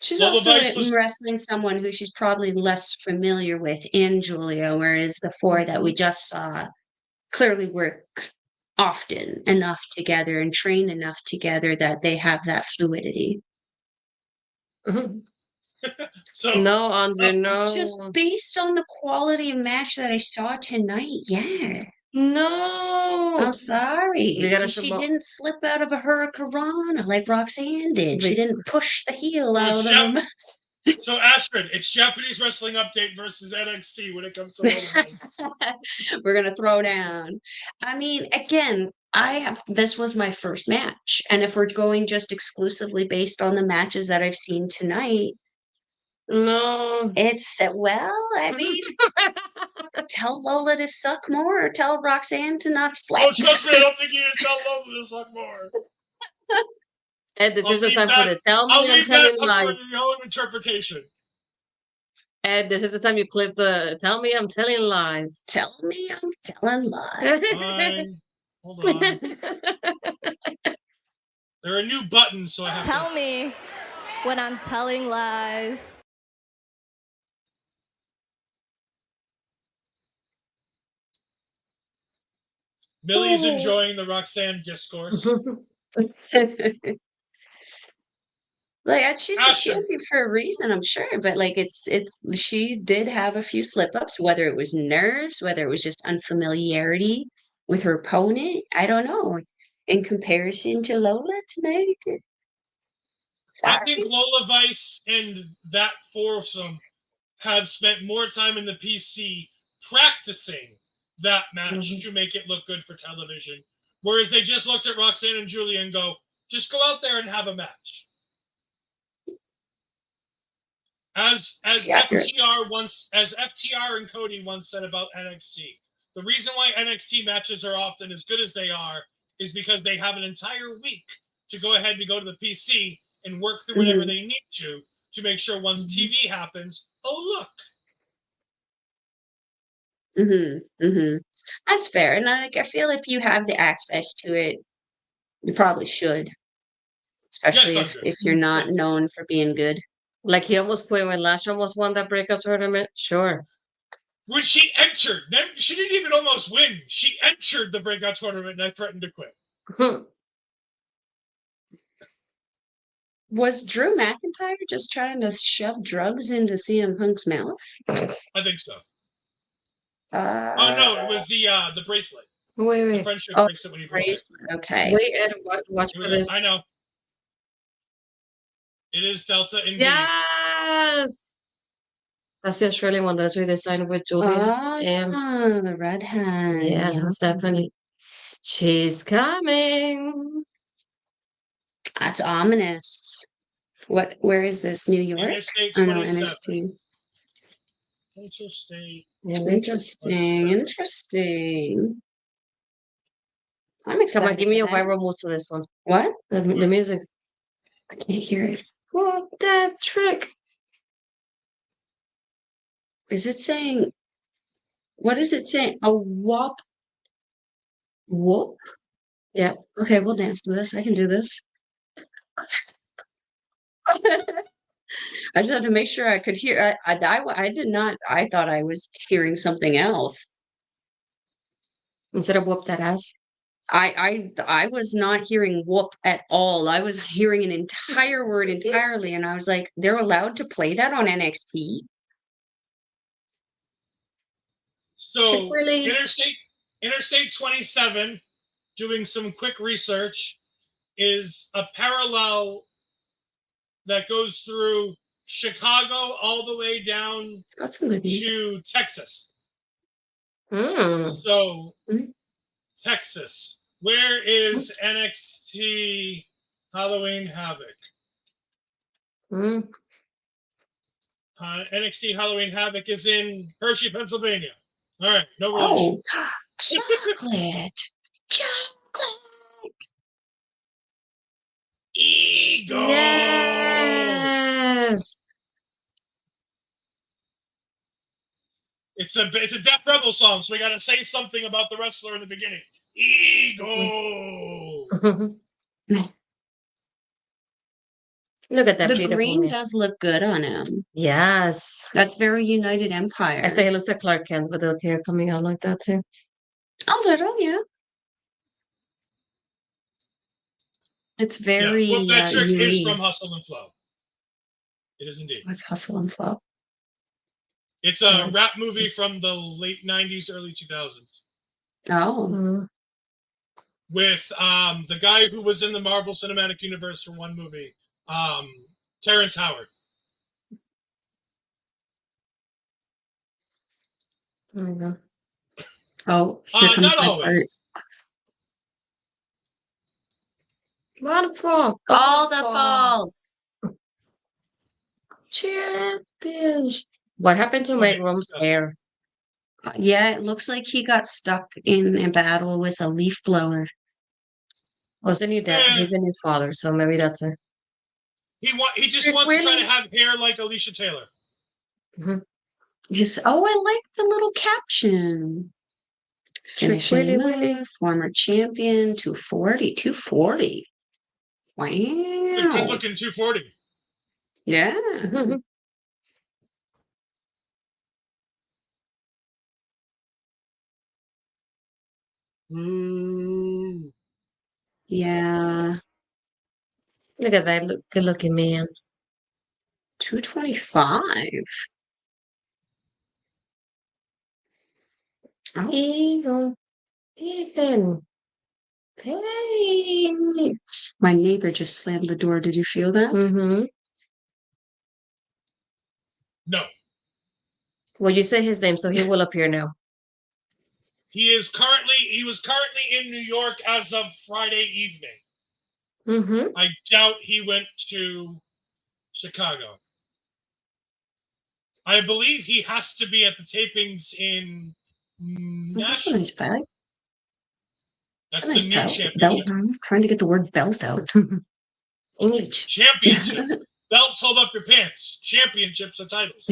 She's Lola also Vice was- wrestling someone who she's probably less familiar with in Giulia, whereas the 4 that we just saw clearly work often enough together and train enough together that they have that fluidity. So No, Andre, no. Just based on the quality of match that I saw tonight, yeah. No. I'm sorry. We gotta She promote- didn't slip out of a hurricanrana like Roxanne did. She We- didn't push the heel So out it's of him. So Astrid, it's Japanese Wrestling Update versus NXT when it comes to Lola Vice. We're gonna throw down. I mean, again, this was my first match, and if we're going just exclusively based on the matches that I've seen tonight, No. I mean, tell Lola to suck more, or tell Roxanne to not slap. Oh, trust me, I don't think you can tell Lola to suck more. Ed, this I'll is the leave time for the tell me I'll I'm leave telling that up lies. for your own interpretation. Ed, this is the time you clip the tell me I'm telling lies. Tell me I'm telling lies. Fine. Hold on. There are new buttons, so I have Tell to... me when I'm telling lies. Millie's enjoying the Roxanne discourse. Like she's the Astrid. champion for a reason, I'm sure. But like it's she did have a few slip ups, whether it was nerves, whether it was just unfamiliarity with her opponent. I don't know. In comparison to Lola tonight. I think Lola Vice and that foursome have spent more time in the PC practicing that match to make it look good for television. Whereas they just looked at Roxanne and Giulia and go, just go out there and have a match. As FTR and Cody once said about NXT, the reason why NXT matches are often as good as they are is because they have an entire week to go ahead and go to the PC and work through whatever they need to make sure once TV happens, oh look. That's fair. And I feel if you have the access to it, you probably should. Especially if you're not known for being good. Like he almost quit when Lash almost won that breakout tournament. Sure. When she entered, she didn't even almost win. She entered the breakout tournament and I threatened to quit. Was Drew McIntyre just trying to shove drugs into CM Punk's mouth? I think so. Oh no, it was the bracelet. Wait. The friendship bracelet when he broke it. Okay. Wait, Ed, watch for this. I know. It is Delta indeed. Yes! That's the Australian one. That's where they signed with Giulia. Oh, the redhead. Yeah, Stephanie. She's coming. That's ominous. Where is this? New York? Interstate Oh no, 27. NXT. Interstate. Interesting. I'm Come excited. on, give me a for that. viral moves for this one. What? The music. I can't hear it. What that trick? Is it saying? What is it saying? A whoop? Whoop? Yeah. Okay, we'll dance to this. I can do this. I just had to make sure I could hear. I did not. I thought I was hearing something else. Instead of whoop that ass. I was not hearing whoop at all. I was hearing an entire word entirely, and I was like, they're allowed to play that on NXT? So Really? Interstate 27, doing some quick research, is a parallel that goes through Chicago all the way down It's got some good music. to Texas. Hmm. So, Mm. Texas. Where is NXT Halloween Havoc? Hmm. NXT Halloween Havoc is in Hershey, Pennsylvania. All right, no relation. Oh, chocolate. Chocolate. Ego. Yes. It's a Death Rebel song, so we got to say something about the wrestler in the beginning. Ego. Look at that The beautiful green man. does look good on him. Yes. That's very United Empire. I say he looks like Clark Kent with the hair coming out like that too. A little, yeah. It's very Yeah, Whoop That Trick is unique. from Hustle and Flow. It is indeed. What's Hustle and Flow? It's a rap movie from the late 90s, early 2000s. Oh. Mhm. With the guy who was in the Marvel Cinematic Universe for one movie, Terrence Howard. There we go. Oh, here comes Not my always. Waterfall. All the falls. Champions. What happened to Okay, Mike Rome's disgusting. hair? Yeah, it looks like he got stuck in a battle with a leaf blower. Oh, it's a new dad. He's a new father, so maybe that's it. He just wants to try to have hair like Alicia Taylor. Yes. Oh, I like the little caption. Finishing move, former champion, 240. 240. Wow. It's a good looking 240. Yeah. Ooh. Yeah. Look at that good looking man. 225. Oh. Eagle. Ethan. Hey. My neighbor just slammed the door. Did you feel that? Mm-hmm. No. Well, you say his name, so he will appear now. He was currently in New York as of Friday evening. Mm-hmm. I doubt he went to Chicago. I believe he has to be at the tapings in That's a Nashville. nice bag. That's Nice the new belt. championship. I'm trying to get the word belt out. English. Championship. Belts hold up your pants. Championships are titles.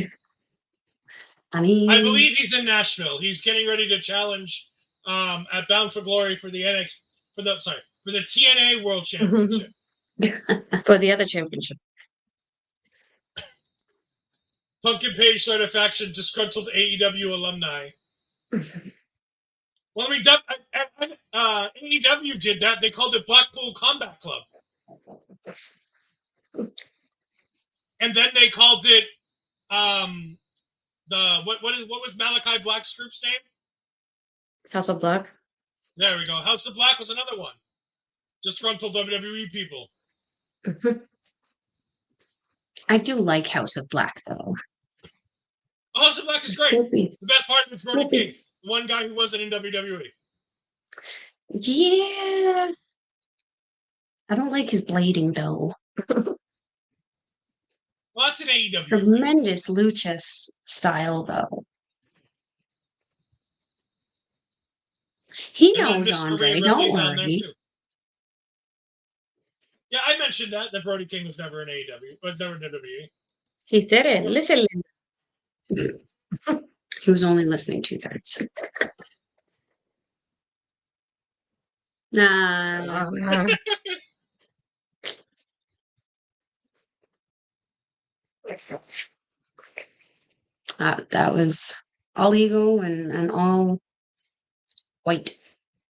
I mean, I believe he's in Nashville. He's getting ready to challenge at Bound for Glory for the TNA World Championship. For the other championship. Pumpkin Page started faction disgruntled AEW alumni. Well, I mean, AEW did that. They called it Blackpool Combat Club. And then they called it what was Malachi Black's group's name? House of Black. There we go. House of Black was another one. Disgruntled WWE people. I do like House of Black, though. House of Black is great. Snoopy. The best part of it's Brody Snoopy. King, the one guy who wasn't in WWE. Yeah. I don't like his blading, though. Well, that's an AEW thing. Tremendous lucha style, though. He And then knows, Miss Andre. Maria Don't Ripley's on there worry. too. Yeah, I mentioned that Brody King was never in AEW, was never in WWE. He said it. Listen. He was only listening 2/3. Nah. That was all ego and all white.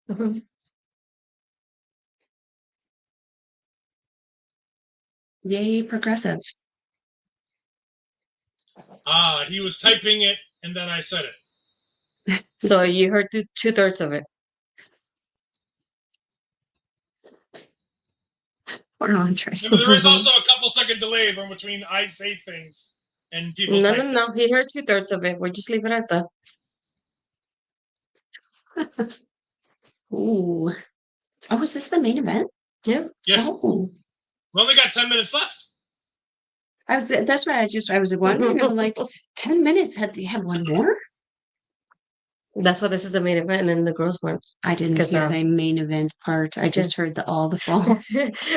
Mhm. Yay, progressive. He was typing it, and then I said it. So you heard 2/3 of it. Poor Andre. Remember, there is also a couple second delay from between I say things and people No, type no, no. He heard 2/3 of it. We'll just leave it at that. Ooh. Oh, is this the main event? Yeah. Yes. Oh. We only got 10 minutes left. That's why I was wondering. I'm like, 10 minutes. Had they have one more? That's why this is the main event and then the girls one. I didn't Because, hear the main event part. I just heard all the falls.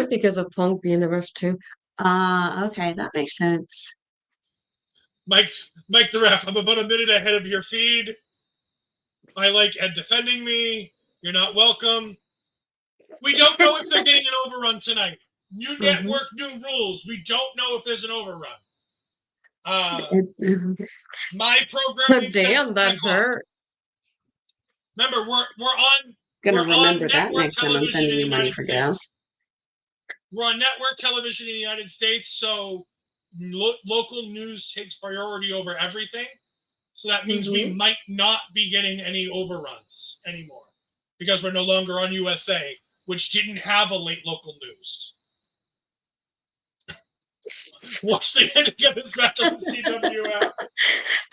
because of Punk being the ref too. Okay, that makes sense. Mike the ref, I'm about a minute ahead of your feed. I like Ed defending me. You're not welcome. We don't know if they're getting an overrun tonight. New network, new rules. We don't know if there's an overrun. My programming says Damn, that 3 o'clock. hurt. Remember, we're on. Gonna we're remember on that network next time I'm television sending in the you money United for States. gas. We're on network television in the United States, so local news takes priority over everything. So that means we might not be getting any overruns anymore because we're no longer on USA, which didn't have a late local news. Watch the ending of this match on the CW app.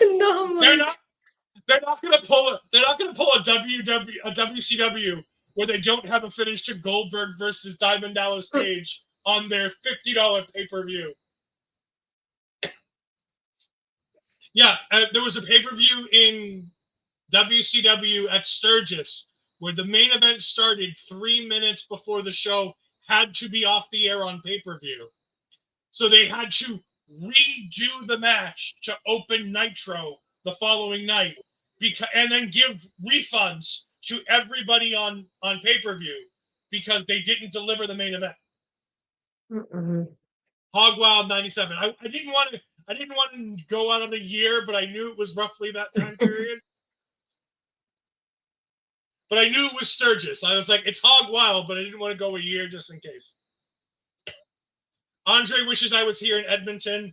No, They're not going to pull a WCW where they don't have a finish to Goldberg versus Diamond Dallas Page on their $50 pay-per-view. Yeah, there was a pay-per-view in WCW at Sturgis where the main event started 3 minutes before the show had to be off the air on pay-per-view. So they had to redo the match to open Nitro the following night and then give refunds to everybody on pay-per-view because they didn't deliver the main event. Hog Wild 97. I didn't want to go out on a year, but I knew it was roughly that time period. But I knew it was Sturgis. I was like, it's Hog Wild, but I didn't want to go a year just in case. Andre wishes I was here in Edmonton.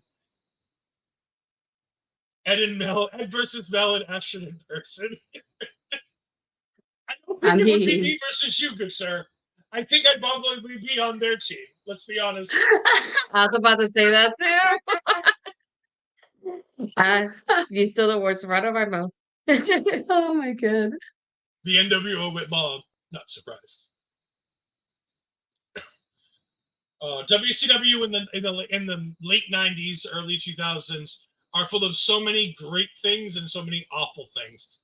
Ed versus Mel and Astrid in person. I don't think it would be me versus you, good sir. I think I'd probably be on their team. Let's be honest. I was about to say that too. You stole the words right out of my mouth. Oh my god. The NWO with Mom. Not surprised. WCW in the late 90s, early 2000s are full of so many great things and so many awful things.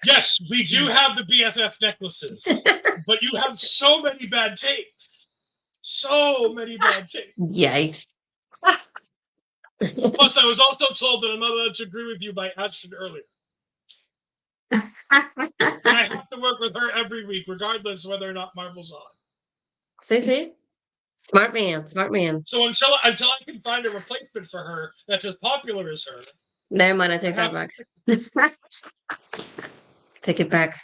Yes, we do have the BFF necklaces, but you have so many bad takes. So many bad takes. Yikes. Plus, I was also told that I'm not allowed to agree with you by Astrid earlier. And I have to work with her every week, regardless of whether or not Marvel's on. See? Smart man. So until I can find a replacement for her that's as popular as her. Never mind, I take that back. Take it back.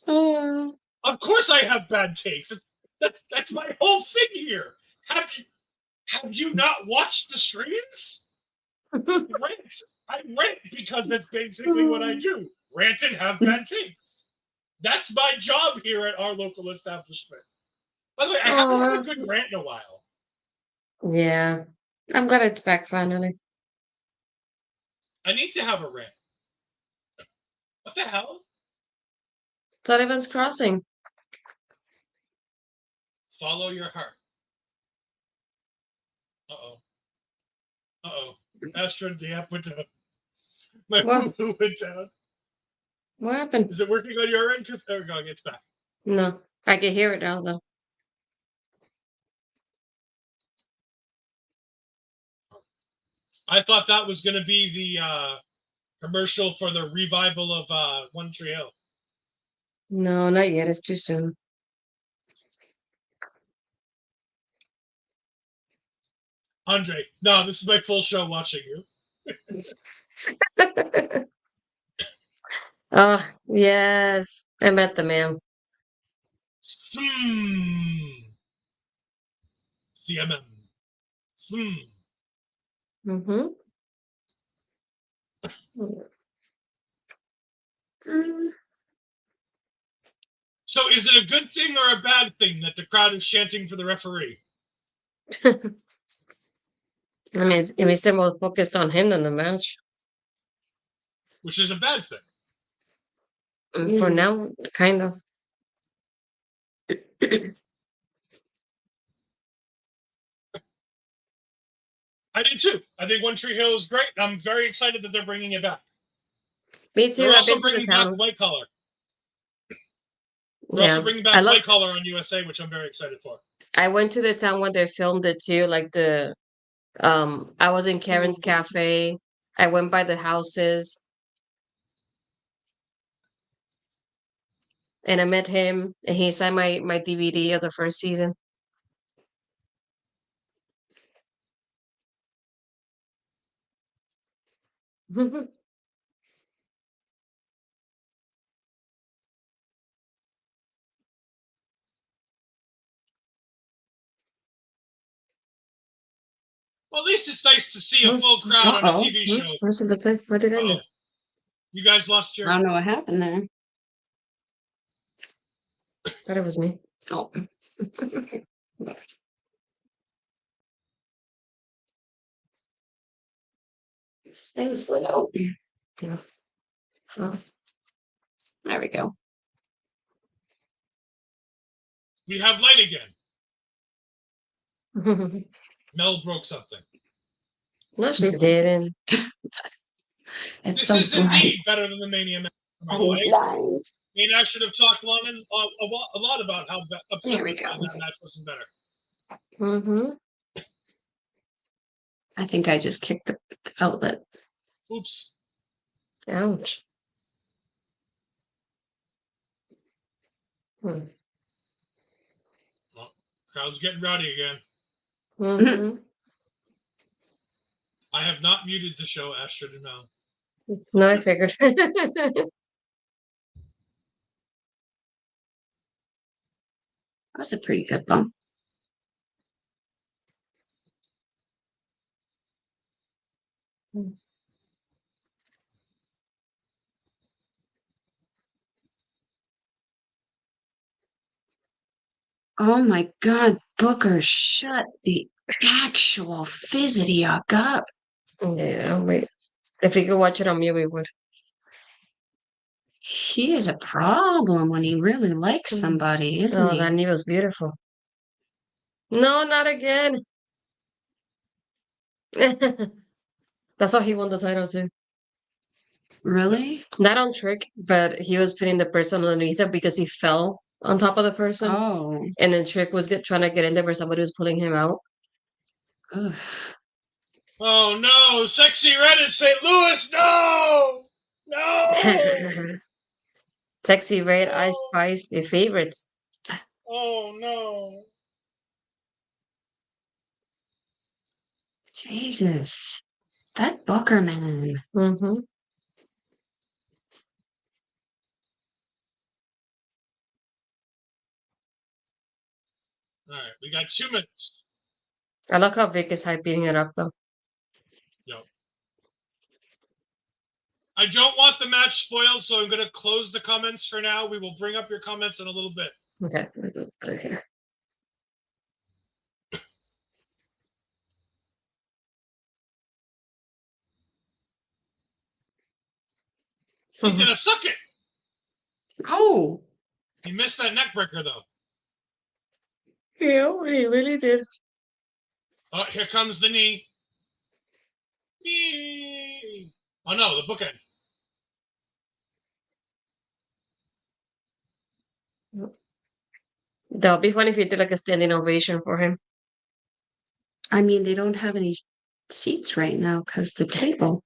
Of course I have bad takes. That's my whole thing here. Have you not watched the streams? I rant because that's basically what I do. Rant and have bad takes. That's my job here at our local establishment. By the way, I haven't had a good rant in a while. Yeah. I'm glad it's back finally. I need to have a rant. What the hell? Sullivan's Crossing. Follow your heart. Uh-oh. Uh-oh. Astrid, the app went down. My What? woo went down. What happened? Is it working on your end? Because there we go, it's back. No, I can hear it now though. I thought that was going to be the commercial for the revival of One Tree Hill. No, not yet. It's too soon. Andre, no, this is my full show watching you. Oh, yes. I met the man. CMM. Mm-hmm. So is it a good thing or a bad thing that the crowd is chanting for the referee? I mean, it means they're more focused on him than the match. Which is a bad thing. For now, kind of. I did too. I think One Tree Hill is great. I'm very excited that they're bringing it back. Me too. They're I've also been to the bringing back town. White Collar. They're also bringing back White Collar on USA, which I'm very excited for. I went to the town when they filmed it too. Like I was in Karen's cafe. I went by the houses. And I met him, and he signed my DVD of the first season. Well, at least it's nice to see a full crowd on a TV show. What did I do? You guys lost your... I don't know what happened there. Thought it was me. Oh. Stay slow. Yeah. Oh. There we go. We have light again. Mel broke something. No, she didn't. This is indeed better than the Mania match. Blind. Maybe I should have talked a lot about how upset that match wasn't better. Mm-hmm. I think I just kicked the outlet. Oops. Ouch. Well, crowd's getting rowdy again. Mm-hmm. I have not muted the show, Astrid and Mel. No, I figured. That was a pretty good bump. Oh my God, Booker, shut the actual fizzity up. Yeah, wait. If we could watch it on mute, we would. He is a problem when he really likes somebody, isn't he? That knee was beautiful. No, not again. That's how he won the title too. Really? Not on Trick, but he was putting the person underneath it because he fell on top of the person. Oh. And then Trick was trying to get in there, but somebody was pulling him out. Ugh. Oh no, Sexy Red in St. Louis, no! No! Sexy Red, Ice Spice, your favorites. Oh no. Jesus. That Booker man. Mm-hmm. All right, we got 2 minutes. I like how Vic is hyping it up, though. Yep. I don't want the match spoiled, so I'm going to close the comments for now. We will bring up your comments in a little bit. Okay. Okay. He did a suck it. Oh. He missed that neck breaker, though. Yeah, he really did. Oh, here comes the knee. Knee. Oh no, the bookend. That would be funny if you did like a standing ovation for him. I mean, they don't have any seats right now because the table.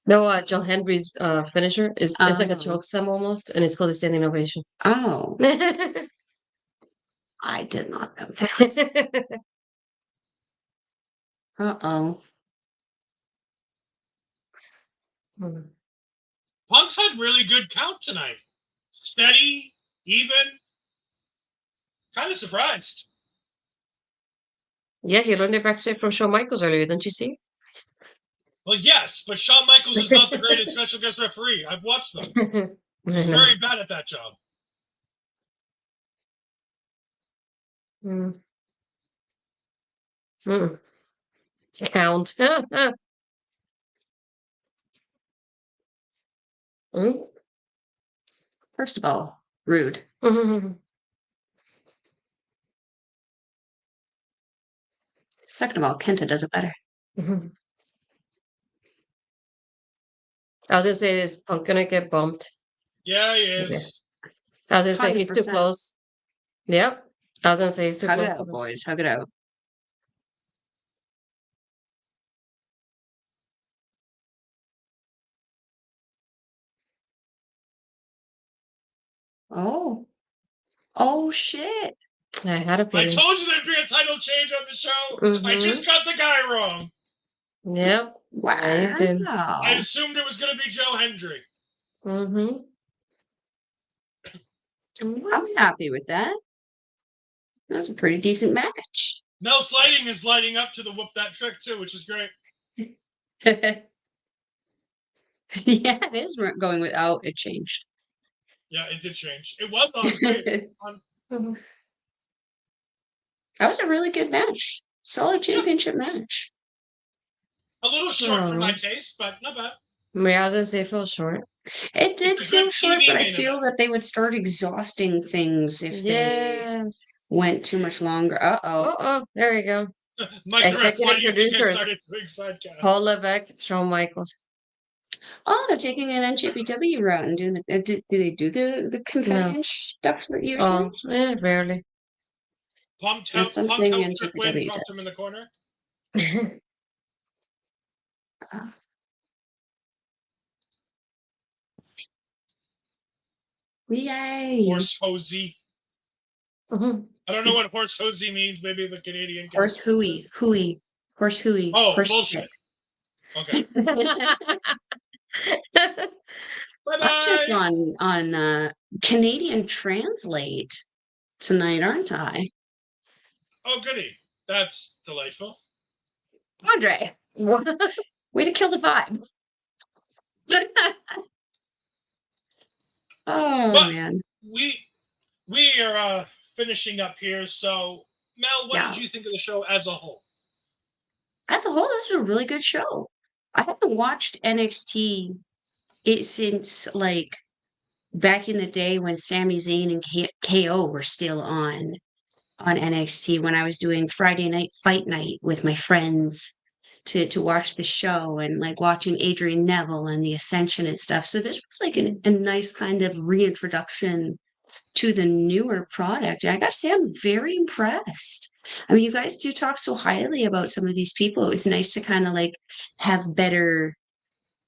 No, John Henry's finisher is it's like a Oh. choke slam almost, and it's called a standing ovation. Oh, I did not know that. Uh-oh. Punk's had really good count tonight. Steady, even. Kind of surprised. Yeah, he learned it backstage from Shawn Michaels earlier, didn't you see? Well, yes, but Shawn Michaels is not the greatest special guest referee. I've watched them. He's very bad at that job. Count. First of all, rude. Second of all, Kenta does it better. I was gonna say, is Punk gonna get bumped? Yeah, he is. I was gonna say he's too 100%. close. Yep. I was gonna say he's too Hug it close. out, boys. Hug it out. Oh. Oh, shit. I had a I feeling. told you there'd be a title change on the show. I just got the guy wrong. Yep. Wow. Yeah, you did. I assumed it was going to be Joe Hendry. I'm happy with that. That was a pretty decent match. Mel Sliding is lighting up to the whoop that trick too, which is great. Yeah, it is going without. It changed. Yeah, it did change. It was on. That was a really good match. Solid championship match. A little short for my taste, but not bad. Yeah, I was gonna say it feel short. It did It's a feel good short, TV but I main feel event. that they would start exhausting things if they Yes. went too much longer. Uh-oh. Oh, there we go. Mike Ref, Executive why do you think I producers. started doing sidecast? Paul Levesque, Shawn Michaels. Oh, they're taking an NJPW route and doing the. Do they do the confetti stuff that usually? Oh, rarely. Pump That's helped something Trick win, NJPW dropped him in does. the corner. Yay! Horse hosey. I don't know what horse hosey means. Maybe the Canadian. Horse hooey, hooey, horse hooey. Oh, horse bullshit. Okay. I'm just on Canadian Translate tonight, aren't I? Oh, goody. That's delightful. Andre, way to kill the vibe. Oh, But man. We are finishing up here. So, Mel, what did you think of the show as a whole? As a whole, this was a really good show. I haven't watched NXT since like back in the day when Sami Zayn and KO were still on NXT, when I was doing Friday night fight night with my friends to watch the show, and like watching Adrian Neville and the Ascension and stuff. So this was like a nice kind of reintroduction to the newer product. I gotta say, I'm very impressed. I mean, you guys do talk so highly about some of these people. It was nice to kind of like have better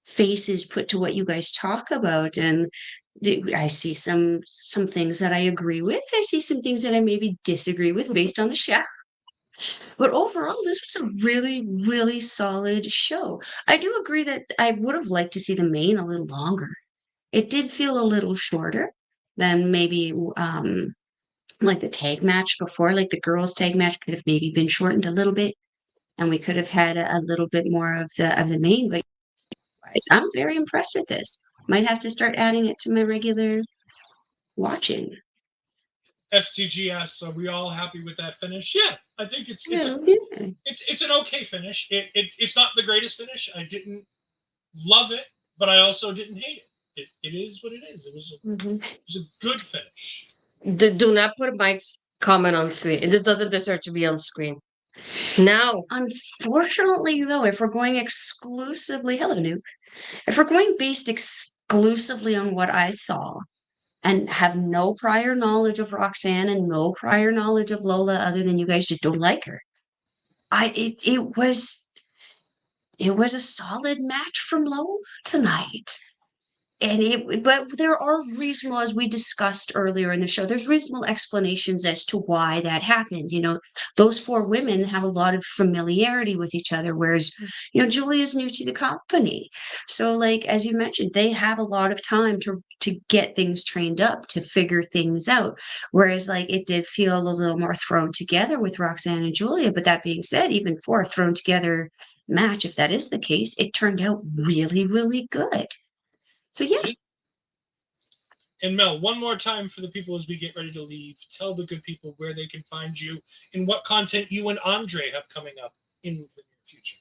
faces put to what you guys talk about. And I see some things that I agree with. I see some things that I maybe disagree with based on the show. But overall, this was a really, really solid show. I do agree that I would have liked to see the main a little longer. It did feel a little shorter than maybe like the tag match before. Like the girls' tag match could have maybe been shortened a little bit, and we could have had a little bit more of the main. But I'm very impressed with this. Might have to start adding it to my regular watching. STGS, are we all happy with that finish? Yeah, I think it's an okay finish. It's not the greatest finish. I didn't love it, but I also didn't hate it. It is what it is. It was a good finish. Do not put Mike's comment on screen. It doesn't deserve to be on screen. No. Unfortunately, though, if we're going exclusively, hello, Nuke. If we're going based exclusively on what I saw and have no prior knowledge of Roxanne and no prior knowledge of Lola other than you guys just don't like her, it was a solid match from Lola tonight. But there are reasonable, as we discussed earlier in the show, there's reasonable explanations as to why that happened. You know, those four women have a lot of familiarity with each other, whereas, you know, Giulia's new to the company. So, like, as you mentioned, they have a lot of time to get things trained up, to figure things out. Whereas, like, it did feel a little more thrown together with Roxanne and Giulia. But that being said, even for a thrown together match, if that is the case, it turned out really, really good. So yeah. And Mel, one more time for the people as we get ready to leave, tell the good people where they can find you and what content you and Andre have coming up in the near future.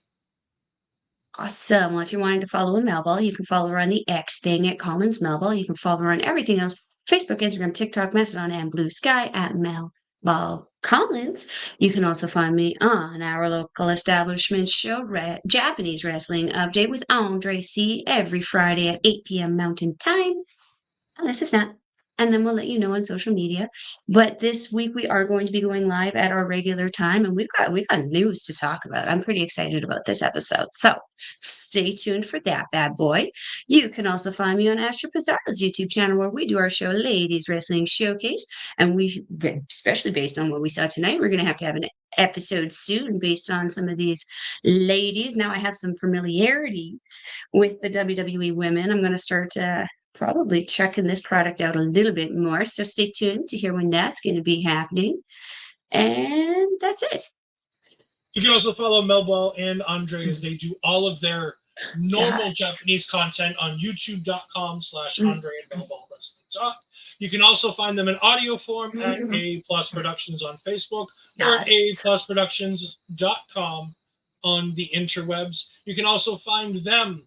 Awesome. Well, if you're wanting to follow Melball, you can follow her on the X thing at Collins Melball. You can follow her on everything else: Facebook, Instagram, TikTok, Mastodon, and Blue Sky at Melball Collins. You can also find me on our local establishment show, Japanese Wrestling Update with Andre C. every Friday at 8 p.m. Mountain Time. Unless it's not. And then we'll let you know on social media. But this week we are going to be going live at our regular time, and we've got news to talk about. I'm pretty excited about this episode. So stay tuned for that bad boy. You can also find me on Astrid Pizarro's YouTube channel, where we do our show Ladies Wrestling Showcase. And we, especially based on what we saw tonight, we're gonna have an episode soon based on some of these ladies. Now I have some familiarity with the WWE women. I'm gonna start probably checking this product out a little bit more. So stay tuned to hear when that's going to be happening. And that's it. You can also follow Melball and Andre as they do all of their normal Japanese content on youtube.com/Andre and Melball Wrestling Talk. You can also find them in audio form at A Plus Productions on Facebook or at aplusproductions.com on the interwebs. You can also find them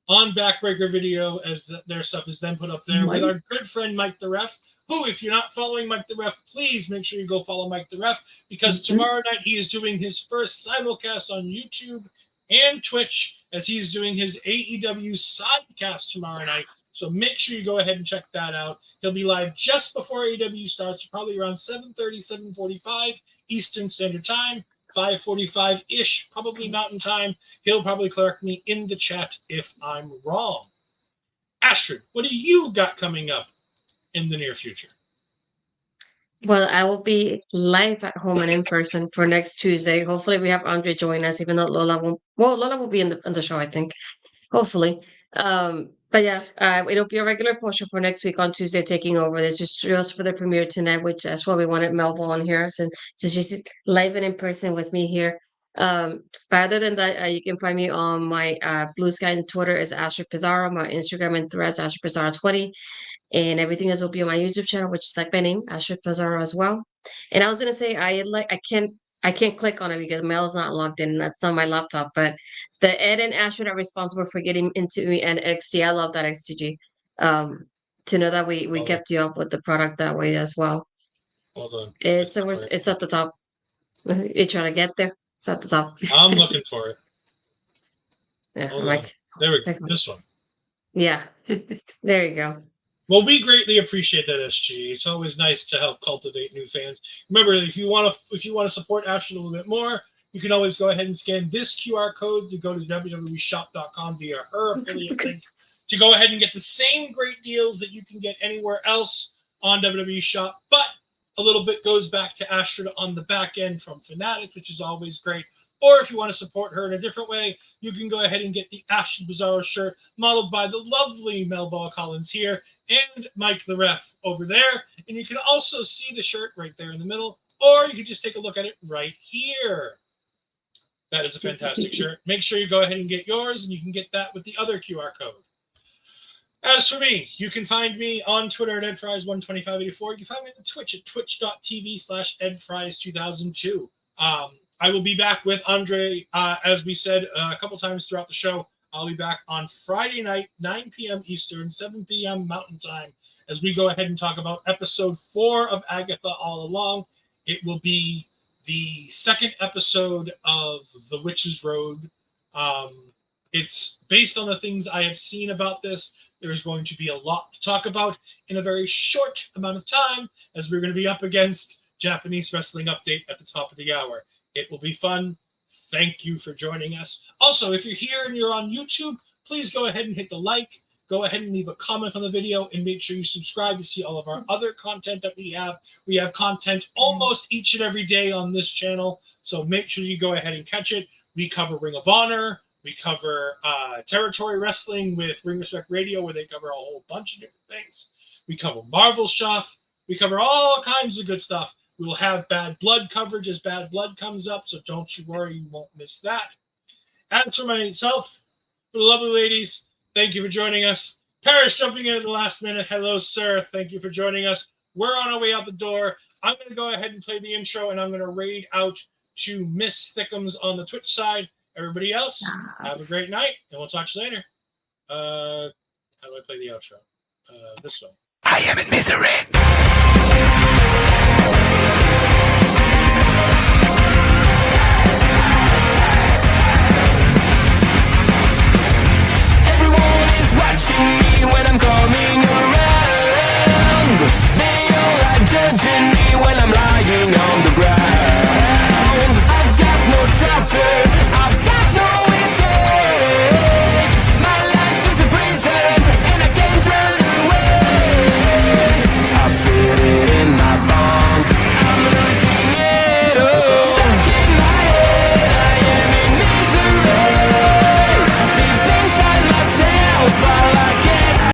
on Backbreaker Video as their stuff is then put up there with our good friend Mike the Ref, who, if you're not following Mike the Ref, please make sure you go follow Mike the Ref, because tomorrow night he is doing his first simulcast on YouTube and Twitch, as he's doing his AEW sidecast tomorrow night. So make sure you go ahead and check that out. He'll be live just before AEW starts, probably around 7:30, 7:45 Eastern Standard Time. 5:45-ish, probably Mountain Time. He'll probably correct me in the chat if I'm wrong. Astrid, what do you got coming up in the near future? Well, I will be live at home and in person for next Tuesday. Hopefully we have Andre join us, even though Lola won't. Well, Lola will be in the show, I think. Hopefully. But yeah, it'll be a regular post show for next week on Tuesday, taking over. This just for the premiere tonight, which that's why we wanted Melville on here, since she's live and in person with me here. But other than that, you can find me on my Blue Sky and Twitter is Astrid Pizarro, my Instagram and Threads Astrid Pizarro 20, and everything else will be on my YouTube channel, which is like my name, Astrid Pizarro as well. And I was gonna say I can't click on it because Mel's not logged in. That's not my laptop. But the Ed and Astrid are responsible for getting into me and NXT. I love that, XTG. To know that we kept you up with the product that way as well. Hold on. It's at the top. You trying to get there? It's at the top. I'm looking for it. Yeah, Hold on. There we go. This one. Yeah. There you go. Well, we greatly appreciate that, SG. It's always nice to help cultivate new fans. Remember, if you want to support Astrid a little bit more, you can always go ahead and scan this QR code to go to www.shop.com via her affiliate link to go ahead and get the same great deals that you can get anywhere else on WWE Shop, but a little bit goes back to Astrid on the back end from Fanatics, which is always great. Or if you want to support her in a different way, you can go ahead and get the Astrid Pizarro shirt modeled by the lovely Melball Collins here and Mike the Ref over there. And you can also see the shirt right there in the middle, or you can just take a look at it right here. That is a fantastic shirt. Make sure you go ahead and get yours, and you can get that with the other QR code. As for me, you can find me on Twitter at EdFries12584. You can find me on Twitch at twitch.tv/EdFries2002. I will be back with Andre, as we said a couple times throughout the show. I'll be back on Friday night, 9 p.m. Eastern, 7 p.m. Mountain Time, as we go ahead and talk about episode 4 of Agatha All Along. It will be the second episode of The Witch's Road. It's based on the things I have seen about this. There's going to be a lot to talk about in a very short amount of time, as we're going to be up against Japanese Wrestling Update at the top of the hour. It will be fun. Thank you for joining us. Also, if you're here and you're on YouTube, please go ahead and hit the like. Go ahead and leave a comment on the video, and make sure you subscribe to see all of our other content that we have. We have content almost each and every day on this channel, so make sure you go ahead and catch it. We cover Ring of Honor. We cover Territory Wrestling with Ring Respect Radio, where they cover a whole bunch of different things. We cover Marvel stuff. We cover all kinds of good stuff. We will have Bad Blood coverage as Bad Blood comes up, so don't you worry, you won't miss that. As for myself, for the lovely ladies, thank you for joining us. Paris jumping in at the last minute. Hello, sir. Thank you for joining us. We're on our way out the door. I'm going to go ahead and play the intro, and I'm going to raid out to Miss Thickums on the Twitch side. Everybody else, have a great night, and we'll talk to you later. How do I play the outro? This way. I am in misery.